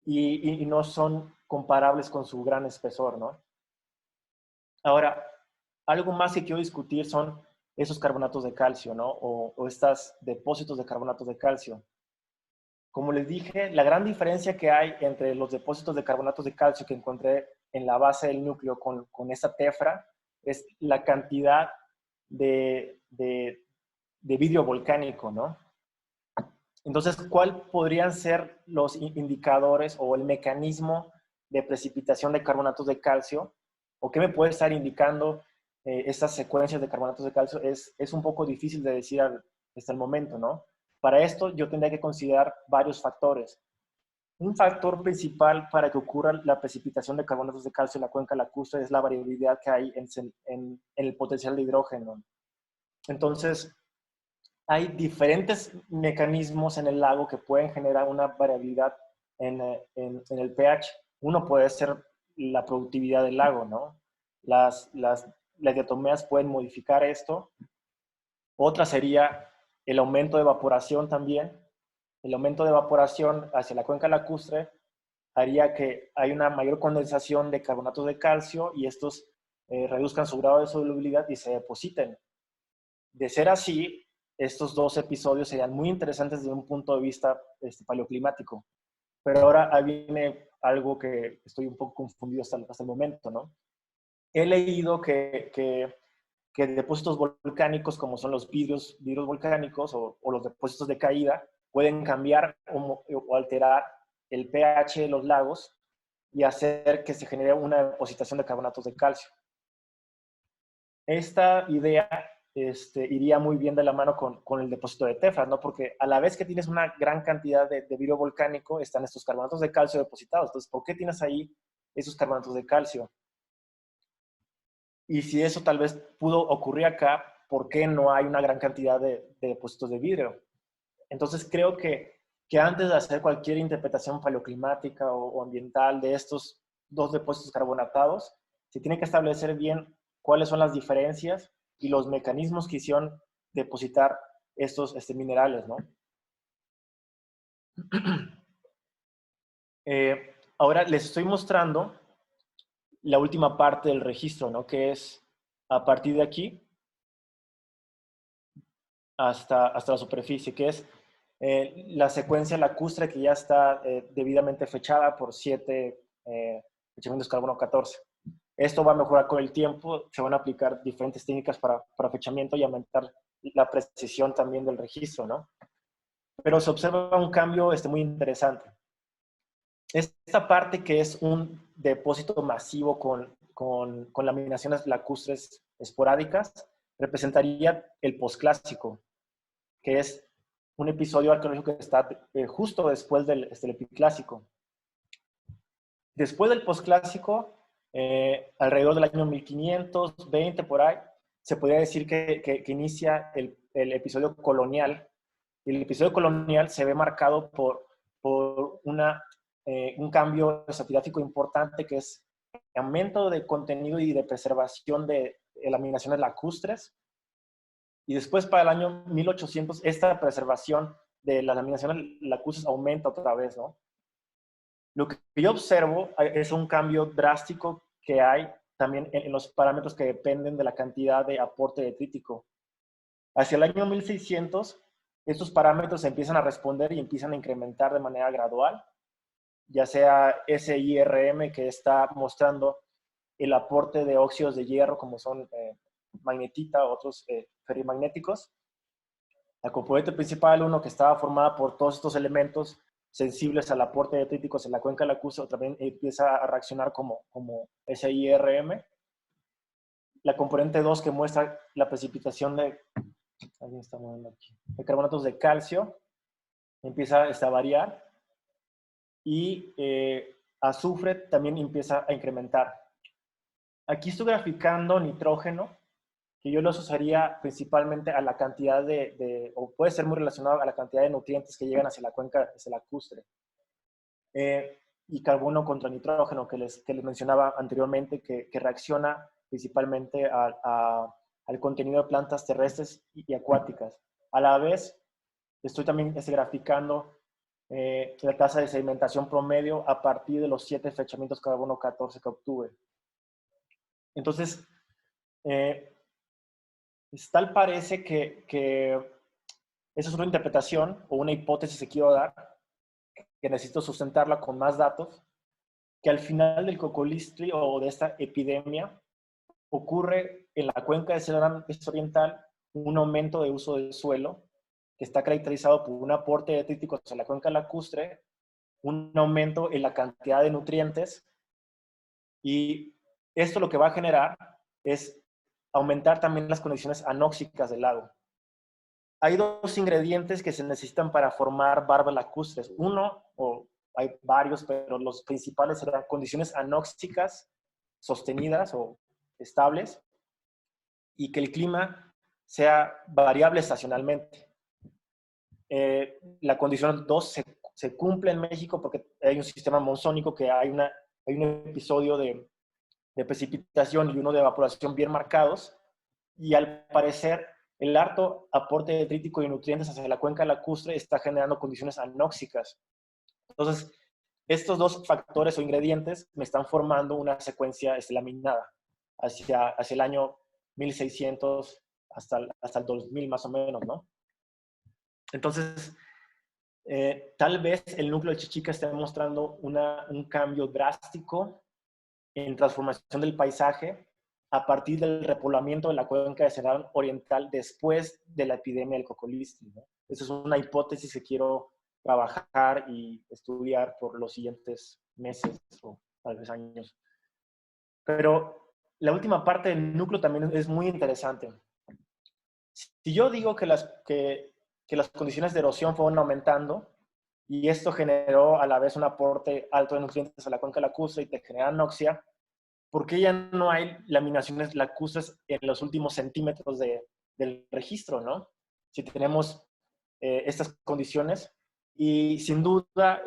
y no son comparables con su gran espesor, ¿no? Ahora, algo más que quiero discutir son esos carbonatos de calcio, ¿no? O estos depósitos de carbonatos de calcio. Como les dije, la gran diferencia que hay entre los depósitos de carbonatos de calcio que encontré en la base del núcleo con esta tefra es la cantidad de vidrio volcánico, ¿no? Entonces, ¿cuál podrían ser los indicadores o el mecanismo de precipitación de carbonatos de calcio? ¿O qué me puede estar indicando estas secuencias de carbonatos de calcio? Es un poco difícil de decir hasta el momento, ¿no? Para esto yo tendría que considerar varios factores. Un factor principal para que ocurra la precipitación de carbonatos de calcio en la cuenca lacustre es la variabilidad que hay en el potencial de hidrógeno. Entonces, hay diferentes mecanismos en el lago que pueden generar una variabilidad en el pH. Uno puede ser la productividad del lago, ¿no? Las diatomeas pueden modificar esto. Otra sería el aumento de evaporación también. El aumento de evaporación hacia la cuenca lacustre haría que haya una mayor condensación de carbonatos de calcio y estos reduzcan su grado de solubilidad y se depositen. De ser así, estos dos episodios serían muy interesantes desde un punto de vista paleoclimático. Pero ahora ahí viene algo que estoy un poco confundido hasta el momento, ¿no? He leído que depósitos volcánicos, como son los vidrios volcánicos o los depósitos de caída, pueden cambiar o alterar el pH de los lagos y hacer que se genere una depositación de carbonatos de calcio. Esta idea iría muy bien de la mano con el depósito de tefras, ¿no? Porque a la vez que tienes una gran cantidad de vidrio volcánico, están estos carbonatos de calcio depositados. Entonces, ¿por qué tienes ahí esos carbonatos de calcio? Y si eso tal vez pudo ocurrir acá, ¿por qué no hay una gran cantidad de depósitos de vidrio? Entonces, creo que antes de hacer cualquier interpretación paleoclimática o ambiental de estos dos depósitos carbonatados, se tiene que establecer bien cuáles son las diferencias y los mecanismos que hicieron depositar estos minerales, ¿no? Ahora les estoy mostrando la última parte del registro, ¿no? Que es a partir de aquí hasta la superficie, que es la secuencia lacustre que ya está debidamente fechada por 7 fechamientos carbono 14. Esto va a mejorar con el tiempo, se van a aplicar diferentes técnicas para fechamiento y aumentar la precisión también del registro, ¿no? Pero se observa un cambio muy interesante. Esta parte que es un depósito masivo con laminaciones lacustres esporádicas representaría el posclásico, que es un episodio arqueológico que está justo después del epiclásico. Después del posclásico, alrededor del año 1520 por ahí, se podría decir que inicia el episodio colonial. Y el episodio colonial se ve marcado por un cambio estratigráfico importante, que es el aumento de contenido y de preservación de laminaciones lacustres. Y después, para el año 1800, esta preservación de las laminaciones lacustres aumenta otra vez, ¿no? Lo que yo observo es un cambio drástico que hay también en los parámetros que dependen de la cantidad de aporte detrítico. Hacia el año 1600, estos parámetros empiezan a responder y empiezan a incrementar de manera gradual, ya sea SIRM, que está mostrando el aporte de óxidos de hierro, como son magnetita, otros ferrimagnéticos, La componente principal 1, que estaba formada por todos estos elementos sensibles al aporte de detríticos en la cuenca lacustre, también empieza a reaccionar como SIRM. La componente 2, que muestra la precipitación de carbonatos de calcio, empieza a variar, y azufre también empieza a incrementar. Aquí estoy graficando nitrógeno, que yo lo asociaría principalmente a la cantidad o puede ser muy relacionado a la cantidad de nutrientes que llegan hacia la cuenca, hacia la lacustre. Y carbono contra nitrógeno, que les mencionaba anteriormente, que reacciona principalmente al contenido de plantas terrestres y acuáticas. A la vez, estoy también graficando la tasa de sedimentación promedio a partir de los 7 fechamientos carbono 14 que obtuve. Entonces, tal parece que esa es una interpretación o una hipótesis que quiero dar, que necesito sustentarla con más datos, que al final del cocolistri o de esta epidemia ocurre en la cuenca de Cedrán Oriental un aumento de uso del suelo que está caracterizado por un aporte de detríticos a la cuenca lacustre, un aumento en la cantidad de nutrientes, y esto lo que va a generar es aumentar también las condiciones anóxicas del lago. Hay 2 ingredientes que se necesitan para formar barbas lacustres. Uno, o hay varios, pero los principales serán condiciones anóxicas sostenidas o estables, y que el clima sea variable estacionalmente. La condición 2 se cumple en México porque hay un sistema monzónico, que hay un episodio de precipitación y uno de evaporación bien marcados, y al parecer el alto aporte detrítico y nutrientes hacia la cuenca lacustre está generando condiciones anóxicas. Entonces, estos 2 factores o ingredientes me están formando una secuencia laminada hacia el año 1600 hasta el 2000 más o menos, ¿no? Entonces, tal vez el núcleo de Chichica esté mostrando un cambio drástico en transformación del paisaje a partir del repoblamiento de la cuenca de Cedrán Oriental después de la epidemia del cocolistri, ¿no? Esa es una hipótesis que quiero trabajar y estudiar por los siguientes meses o tal vez años. Pero la última parte del núcleo también es muy interesante. Si yo digo que las condiciones de erosión fueron aumentando, y esto generó a la vez un aporte alto de nutrientes a la cuenca lacustre y te genera anoxia, ¿por qué ya no hay laminaciones lacustres en los últimos centímetros del registro, no? Si tenemos estas condiciones, y sin duda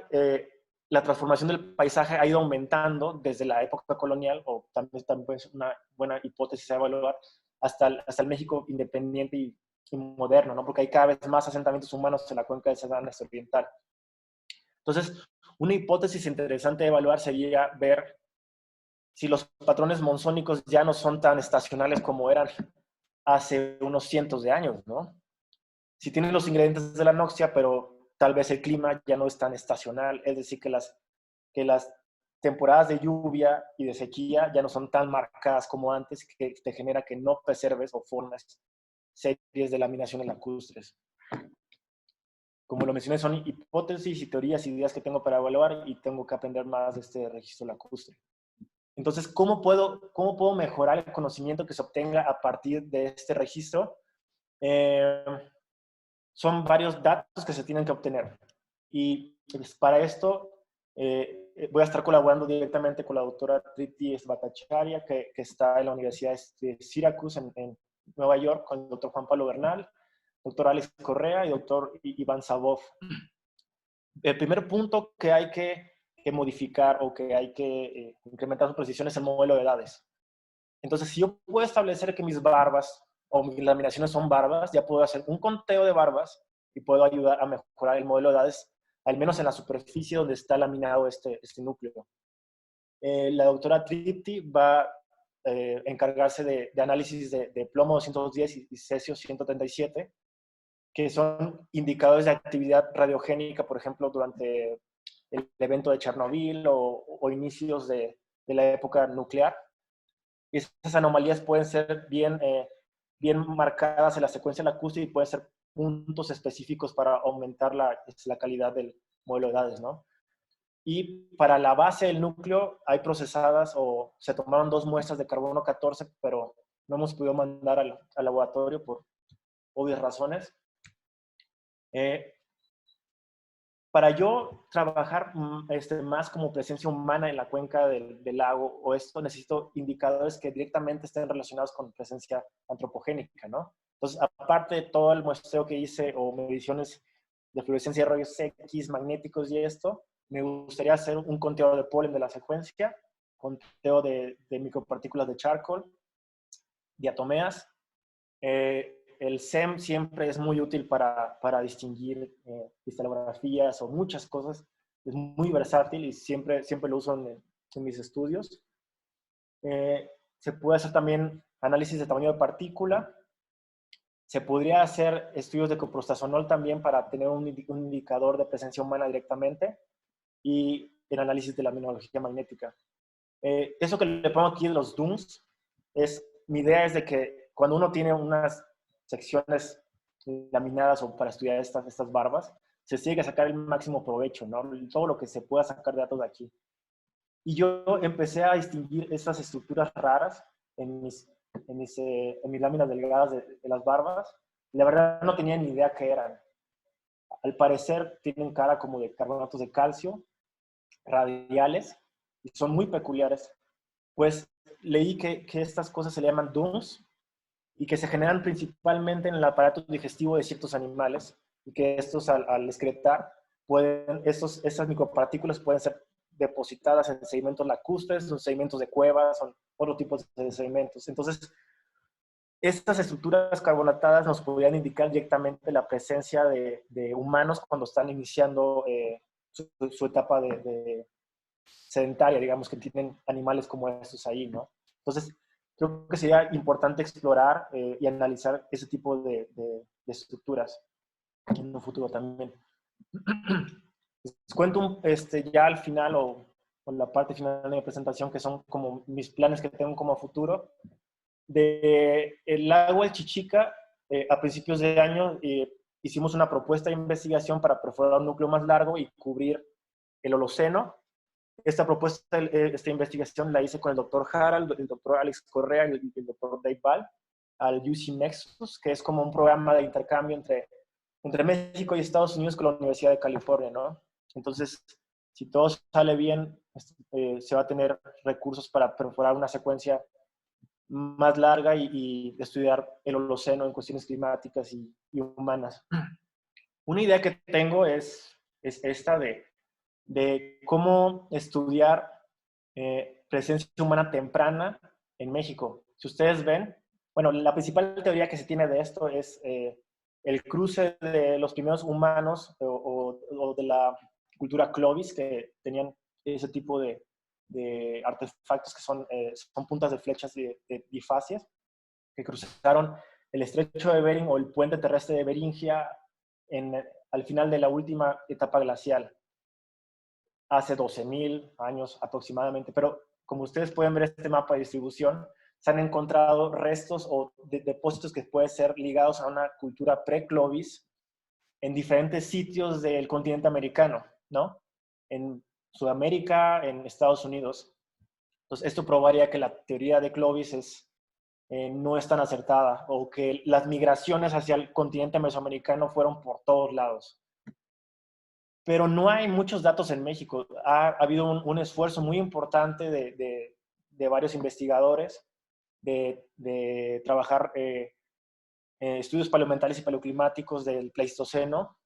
la transformación del paisaje ha ido aumentando desde la época colonial, o también es una buena hipótesis a evaluar, hasta el México independiente y moderno, ¿no? Porque hay cada vez más asentamientos humanos en la cuenca del Cedrán Oriental. Entonces, una hipótesis interesante de evaluar sería ver si los patrones monzónicos ya no son tan estacionales como eran hace unos cientos de años, ¿no? Si tienen los ingredientes de la anoxia, pero tal vez el clima ya no es tan estacional, es decir, que las temporadas de lluvia y de sequía ya no son tan marcadas como antes, que te genera que no preserves o formes series de laminaciones lacustres. Como lo mencioné, son hipótesis y teorías y ideas que tengo para evaluar, y tengo que aprender más de este registro lacustre. Entonces, ¿cómo puedo mejorar el conocimiento que se obtenga a partir de este registro? Son varios datos que se tienen que obtener. Y pues, para esto voy a estar colaborando directamente con la doctora Tripti Bhattacharya, que está en la Universidad de Syracuse en Nueva York, con el doctor Juan Pablo Bernal, doctor Alex Correa y doctor Iván Sabov. El primer punto que hay que modificar o que hay que incrementar su precisión es el modelo de edades. Entonces, si yo puedo establecer que mis barbas o mis laminaciones son barbas, ya puedo hacer un conteo de barbas y puedo ayudar a mejorar el modelo de edades, al menos en la superficie donde está laminado este núcleo. La doctora Tripti va a encargarse de análisis de plomo 210 y cesio 137, que son indicadores de actividad radiogénica, por ejemplo, durante el evento de Chernobyl o inicios de la época nuclear. Y esas anomalías pueden ser bien marcadas en la secuencia lacustre y pueden ser puntos específicos para aumentar la calidad del modelo de edades, ¿no? Y para la base del núcleo hay procesadas o se tomaron 2 muestras de carbono 14, pero no hemos podido mandar al laboratorio por obvias razones. Para yo trabajar más como presencia humana en la cuenca del lago o esto, necesito indicadores que directamente estén relacionados con presencia antropogénica, ¿no? Entonces, aparte de todo el muestreo que hice o mediciones de fluorescencia de rayos X, magnéticos y esto, me gustaría hacer un conteo de polen de la secuencia, conteo de micropartículas de charcoal, diatomeas. El SEM siempre es muy útil para distinguir cristalografías o muchas cosas. Es muy versátil y siempre lo uso en mis estudios. Se puede hacer también análisis de tamaño de partícula. Se podría hacer estudios de coprostazonol también para tener un indicador de presencia humana directamente y el análisis de la mineralogía magnética. Eso que le pongo aquí de los DUNS, mi idea es de que cuando uno tiene unas secciones laminadas o para estudiar estas barbas, se tiene que sacar el máximo provecho, ¿no? Todo lo que se pueda sacar de datos de aquí. Y yo empecé a distinguir estas estructuras raras en mis láminas delgadas de las barbas. La verdad no tenía ni idea qué eran. Al parecer tienen cara como de carbonatos de calcio, radiales, y son muy peculiares. Pues leí que estas cosas se le llaman DUNS y que se generan principalmente en el aparato digestivo de ciertos animales y que estos al excretar, estas micropartículas pueden ser depositadas en sedimentos lacustres, en sedimentos de cuevas, son otro tipo de sedimentos. Entonces, estas estructuras carbonatadas nos podrían indicar directamente la presencia de humanos cuando están iniciando su etapa de sedentaria, digamos, que tienen animales como estos ahí, ¿no? Entonces, creo que sería importante explorar y analizar ese tipo de estructuras en un futuro también. Les cuento ya al final o la parte final de mi presentación, que son como mis planes que tengo como futuro. El lago El Chichica, a principios de año hicimos una propuesta de investigación para perforar un núcleo más largo y cubrir el Holoceno. Esta propuesta, esta investigación la hice con el doctor Harald, el doctor Alex Correa y el doctor Dave Ball al UC Nexus, que es como un programa de intercambio entre México y Estados Unidos con la Universidad de California, ¿no? Entonces, si todo sale bien, se va a tener recursos para perforar una secuencia más larga y estudiar el Holoceno en cuestiones climáticas y humanas. Una idea que tengo es esta de cómo estudiar presencia humana temprana en México. Si ustedes ven, bueno, la principal teoría que se tiene de esto es el cruce de los primeros humanos o de la cultura Clovis, que tenían ese tipo de artefactos que son puntas de flechas de bifasias, que cruzaron el estrecho de Bering o el puente terrestre de Beringia al final de la última etapa glacial, hace 12.000 años aproximadamente. Pero como ustedes pueden ver este mapa de distribución, se han encontrado restos o depósitos que pueden ser ligados a una cultura pre-Clovis en diferentes sitios del continente americano, ¿no? En Sudamérica, en Estados Unidos. Entonces, esto probaría que la teoría de Clovis no es tan acertada o que las migraciones hacia el continente mesoamericano fueron por todos lados. Pero no hay muchos datos en México. Ha habido un esfuerzo muy importante de varios investigadores de trabajar estudios paleoambientales y paleoclimáticos del Pleistoceno.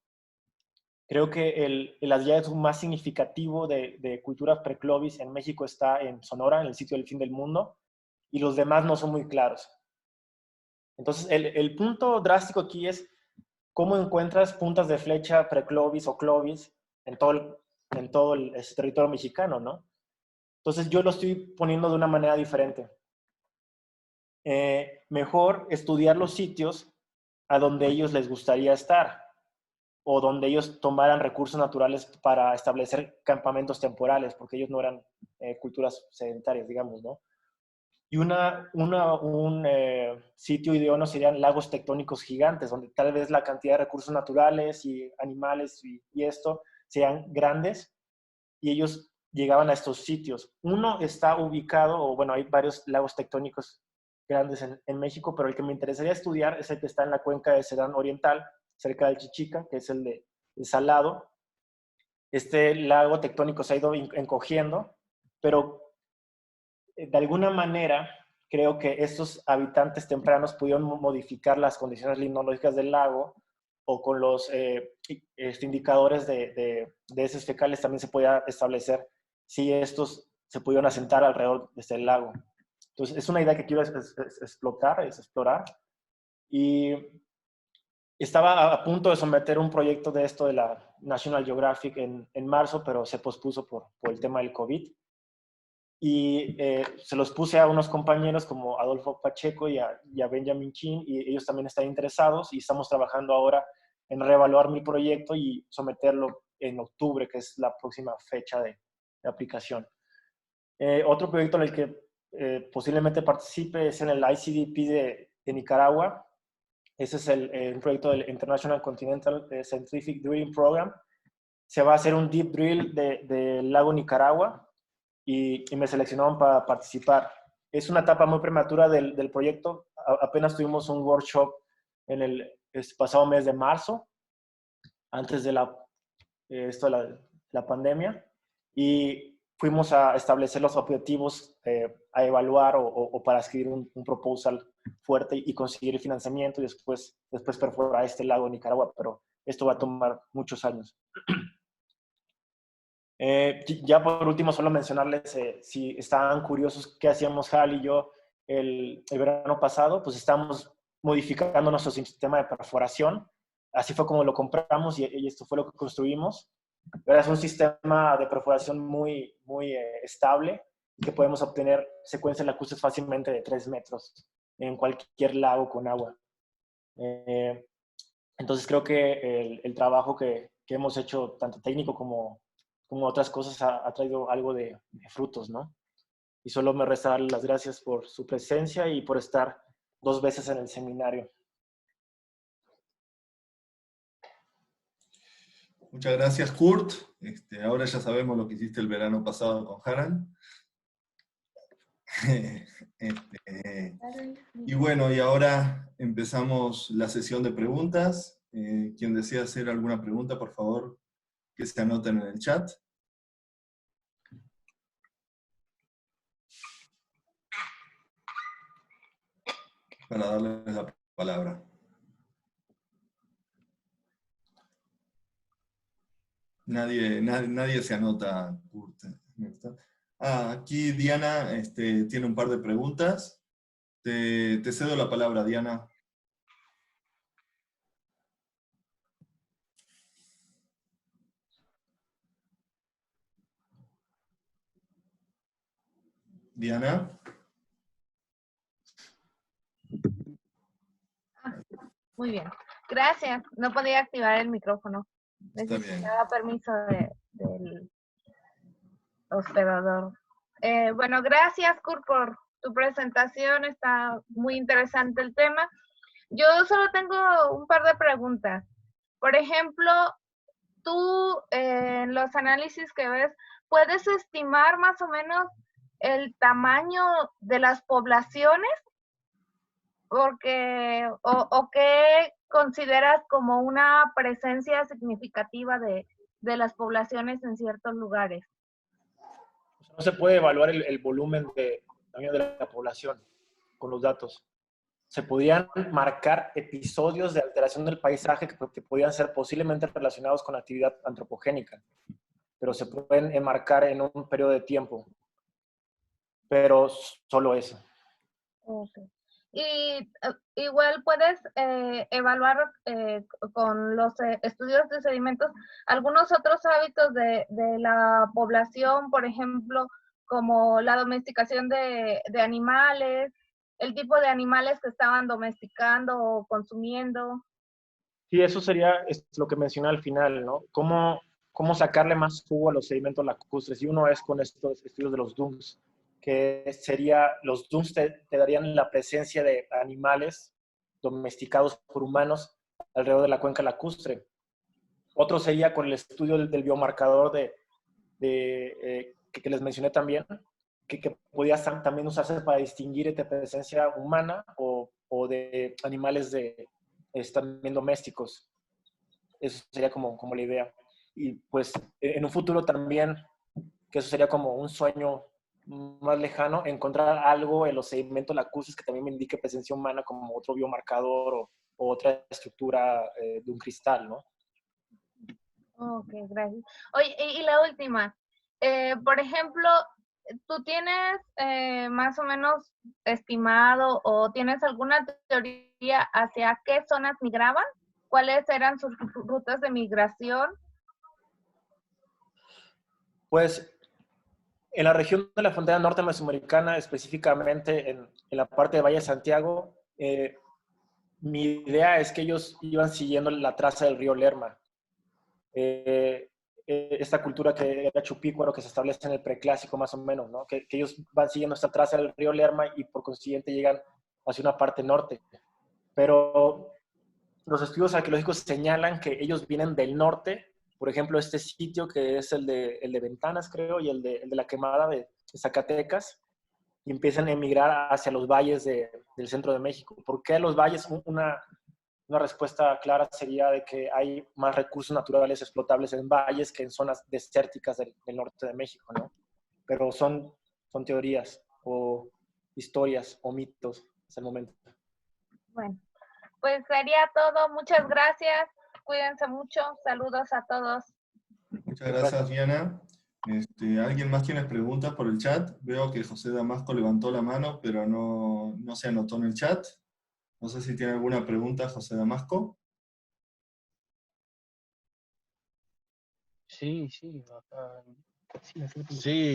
Creo que el hallazgo más significativo de culturas pre-Clovis en México está en Sonora, en el sitio del fin del mundo, y los demás no son muy claros. Entonces, el punto drástico aquí es cómo encuentras puntas de flecha pre-Clovis o Clovis en todo el territorio mexicano, ¿no? Entonces, yo lo estoy poniendo de una manera diferente. Mejor estudiar los sitios a donde ellos les gustaría estar o donde ellos tomaran recursos naturales para establecer campamentos temporales, porque ellos no eran culturas sedentarias, digamos, ¿no? Y un sitio idóneo serían lagos tectónicos gigantes, donde tal vez la cantidad de recursos naturales y animales y esto sean grandes, y ellos llegaban a estos sitios. Uno está ubicado, o bueno, hay varios lagos tectónicos grandes en México, pero el que me interesaría estudiar es el que está en la cuenca de Sedán Oriental, cerca del Chichica, que es el Salado. Este lago tectónico se ha ido encogiendo, pero de alguna manera creo que estos habitantes tempranos pudieron modificar las condiciones limnológicas del lago, o con los indicadores de heces fecales también se podía establecer si estos se pudieron asentar alrededor de este lago. Entonces, es una idea que quiero explorar. Y estaba a punto de someter un proyecto de esto de la National Geographic en marzo, pero se pospuso por el tema del COVID. Y se los puse a unos compañeros como Adolfo Pacheco y a Benjamin Chin, y ellos también están interesados, y estamos trabajando ahora en reevaluar mi proyecto y someterlo en octubre, que es la próxima fecha de aplicación. Otro proyecto en el que posiblemente participe es en el ICDP de Nicaragua. Ese es un proyecto del International Continental Scientific Drilling Program. Se va a hacer un deep drill del lago Nicaragua, y me seleccionaron para participar. Es una etapa muy prematura del proyecto. Apenas tuvimos un workshop en el pasado mes de marzo, antes de la pandemia, y fuimos a establecer los objetivos a evaluar o para escribir un proposal fuerte y conseguir el financiamiento, y después perforar este lago de Nicaragua, pero esto va a tomar muchos años. Ya por último, solo mencionarles, si estaban curiosos qué hacíamos Hal y yo el verano pasado, pues estamos modificando nuestro sistema de perforación. Así fue como lo compramos, y esto fue lo que construimos. Pero es un sistema de perforación muy estable, que podemos obtener secuencias lacustres fácilmente de 3 metros en cualquier lago con agua. Entonces creo que el trabajo que hemos hecho, tanto técnico como otras cosas, ha traído algo de frutos, ¿no? Y solo me resta darles las gracias por su presencia y por estar 2 veces en el seminario. Muchas gracias, Kurt. Ahora ya sabemos lo que hiciste el verano pasado con Harald. Y bueno, y ahora empezamos la sesión de preguntas. Quien desea hacer alguna pregunta, por favor, que se anoten en el chat. Para darles la palabra. Nadie se anota, Kurt. Aquí Diana tiene un par de preguntas. Te cedo la palabra, Diana. Diana. Muy bien. Gracias. No podía activar el micrófono. Necesitaba permiso del hospedador. Bueno, gracias, Kurt, por tu presentación. Está muy interesante el tema. Yo solo tengo un par de preguntas. Por ejemplo, tú en los análisis que ves, ¿puedes estimar más o menos el tamaño de las poblaciones? Porque, o qué consideras como una presencia significativa de las poblaciones en ciertos lugares. No se puede evaluar el volumen de tamaño de la población con los datos. Se podían marcar episodios de alteración del paisaje que podían ser posiblemente relacionados con actividad antropogénica, pero se pueden enmarcar en un periodo de tiempo. Pero solo eso. Okay. Y igual puedes evaluar con los estudios de sedimentos algunos otros hábitos de la población, por ejemplo, como la domesticación de animales, el tipo de animales que estaban domesticando o consumiendo. Sí, eso sería lo que mencioné al final, ¿no? ¿Cómo sacarle más jugo a los sedimentos lacustres? Y uno es con estos estudios de los dunes. que sería, los DUMS te darían la presencia de animales domesticados por humanos alrededor de la cuenca lacustre. Otro sería con el estudio del biomarcador que les mencioné también, que podía también usarse para distinguir entre presencia humana o de animales también domésticos. Eso sería como la idea. Y pues en un futuro también, que eso sería como un sueño más lejano, encontrar algo en los sedimentos lacustres que también me indique presencia humana como otro biomarcador o otra estructura de un cristal, ¿no? Ok, gracias. Oye, y la última. Por ejemplo, ¿tú tienes más o menos estimado o tienes alguna teoría hacia qué zonas migraban? ¿Cuáles eran sus rutas de migración? Pues en la región de la frontera norte mesoamericana, específicamente en la parte de Valle de Santiago, mi idea es que ellos iban siguiendo la traza del río Lerma. Esta cultura que era chupícuaro, que se establece en el preclásico más o menos, ¿no? Que ellos van siguiendo esta traza del río Lerma y por consiguiente llegan hacia una parte norte. Pero los estudios arqueológicos señalan que ellos vienen del norte. Por ejemplo, este sitio que es el de Ventanas, creo, y el de la Quemada de Zacatecas, y empiezan a emigrar hacia los valles del centro de México. ¿Por qué los valles? Una respuesta clara sería de que hay más recursos naturales explotables en valles que en zonas desérticas del norte de México, ¿no? Pero son teorías o historias o mitos hasta el momento. Bueno, pues sería todo. Muchas gracias. Cuídense mucho. Saludos a todos. Muchas gracias, Diana. ¿Alguien más tiene preguntas por el chat? Veo que José Damasco levantó la mano, pero no se anotó en el chat. No sé si tiene alguna pregunta, José Damasco. Sí,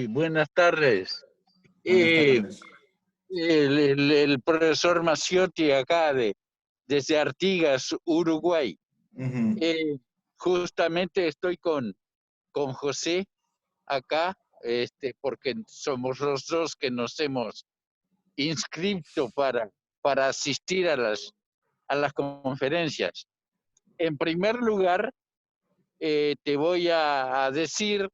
buenas tardes. Buenas tardes. El profesor Maciotti acá desde Artigas, Uruguay. Justamente estoy con José acá, porque somos los dos que nos hemos inscrito para asistir a las conferencias. En primer lugar, te voy a decir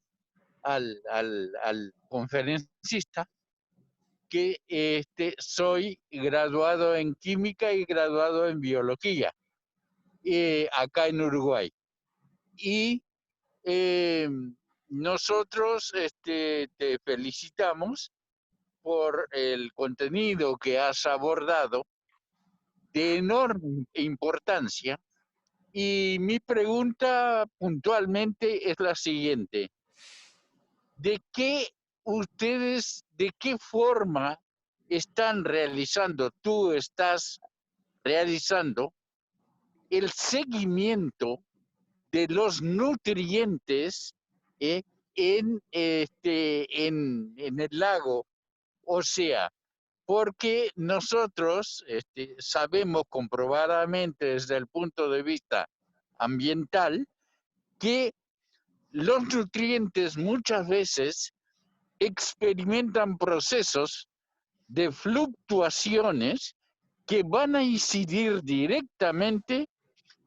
al conferencista que soy graduado en química y graduado en biología acá en Uruguay. Y nosotros te felicitamos por el contenido que has abordado de enorme importancia. Y mi pregunta puntualmente es la siguiente. ¿De qué forma tú estás realizando el seguimiento de los nutrientes en el lago? O sea, porque nosotros sabemos comprobadamente desde el punto de vista ambiental que los nutrientes muchas veces experimentan procesos de fluctuaciones que van a incidir directamente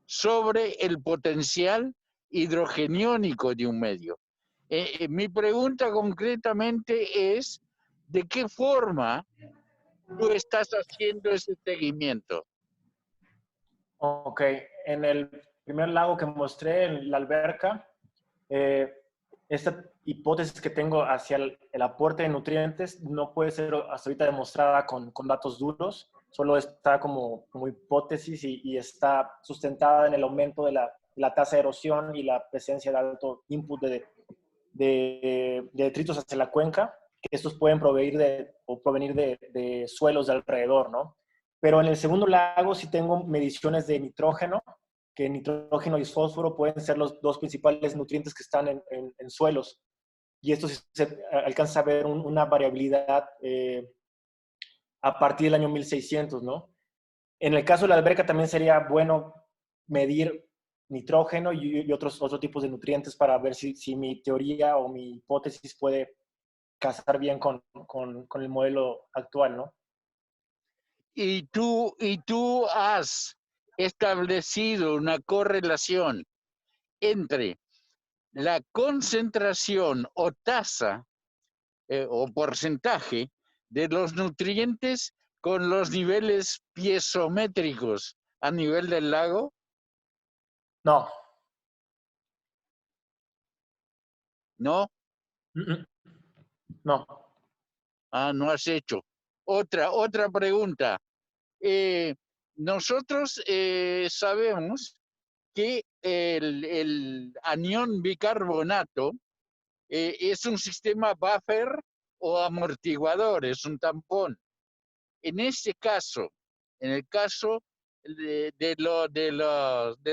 sobre el potencial hidrogeniónico de un medio. Mi pregunta concretamente es, ¿de qué forma tú estás haciendo ese seguimiento? Ok, en el primer lago que mostré, en la alberca, esta hipótesis que tengo hacia el aporte de nutrientes no puede ser hasta ahorita demostrada con datos duros, solo está como hipótesis y está sustentada en el aumento de la tasa de erosión y la presencia de alto input de detritos hacia la cuenca, que estos pueden provenir de suelos de alrededor, ¿no? Pero en el segundo lago sí tengo mediciones de nitrógeno, que nitrógeno y fósforo pueden ser los dos principales nutrientes que están en suelos. Y esto sí se alcanza a ver una variabilidad a partir del año 1600, ¿no? En el caso de la alberca también sería bueno medir nitrógeno y otros tipos de nutrientes para ver si mi teoría o mi hipótesis puede casar bien con el modelo actual, ¿no? Y tú has establecido una correlación entre la concentración o tasa o porcentaje de los nutrientes con los niveles piezométricos a nivel del lago? No. ¿No? No. Ah, no has hecho. Otra pregunta. Nosotros sabemos que el anión bicarbonato es un sistema buffer o amortiguador, es un tampón. En este caso, en el caso de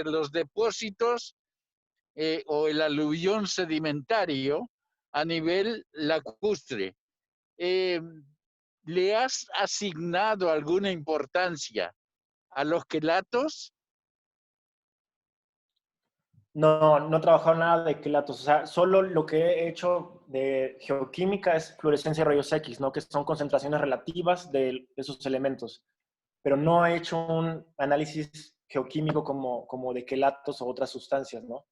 los depósitos o el aluvión sedimentario a nivel lacustre, ¿le has asignado alguna importancia a los quelatos? No, no he trabajado nada de quelatos. O sea, solo lo que he hecho de geoquímica es fluorescencia y rayos X, ¿no? Que son concentraciones relativas de esos elementos. Pero no he hecho un análisis geoquímico como de quelatos o otras sustancias, ¿no?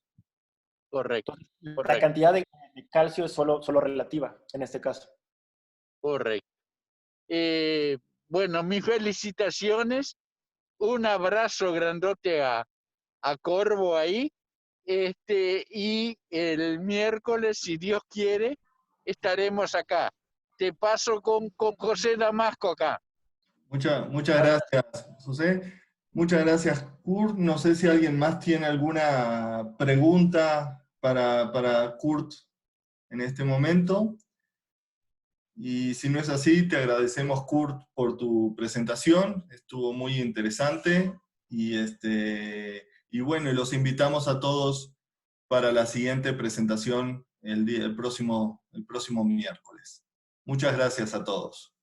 Correcto, Entonces, la correcto, cantidad de calcio es solo relativa en este caso. correcto. Bueno, mis felicitaciones. Un abrazo grandote a Corvo ahí. Y el miércoles, si Dios quiere, estaremos acá. Te paso con José Damasco acá. Muchas gracias, José. Muchas gracias, Kurt. No sé si alguien más tiene alguna pregunta para Kurt en este momento. Y si no es así, te agradecemos, Kurt, por tu presentación. Estuvo muy interesante. Y bueno, y los invitamos a todos para la siguiente presentación el próximo miércoles. Muchas gracias a todos.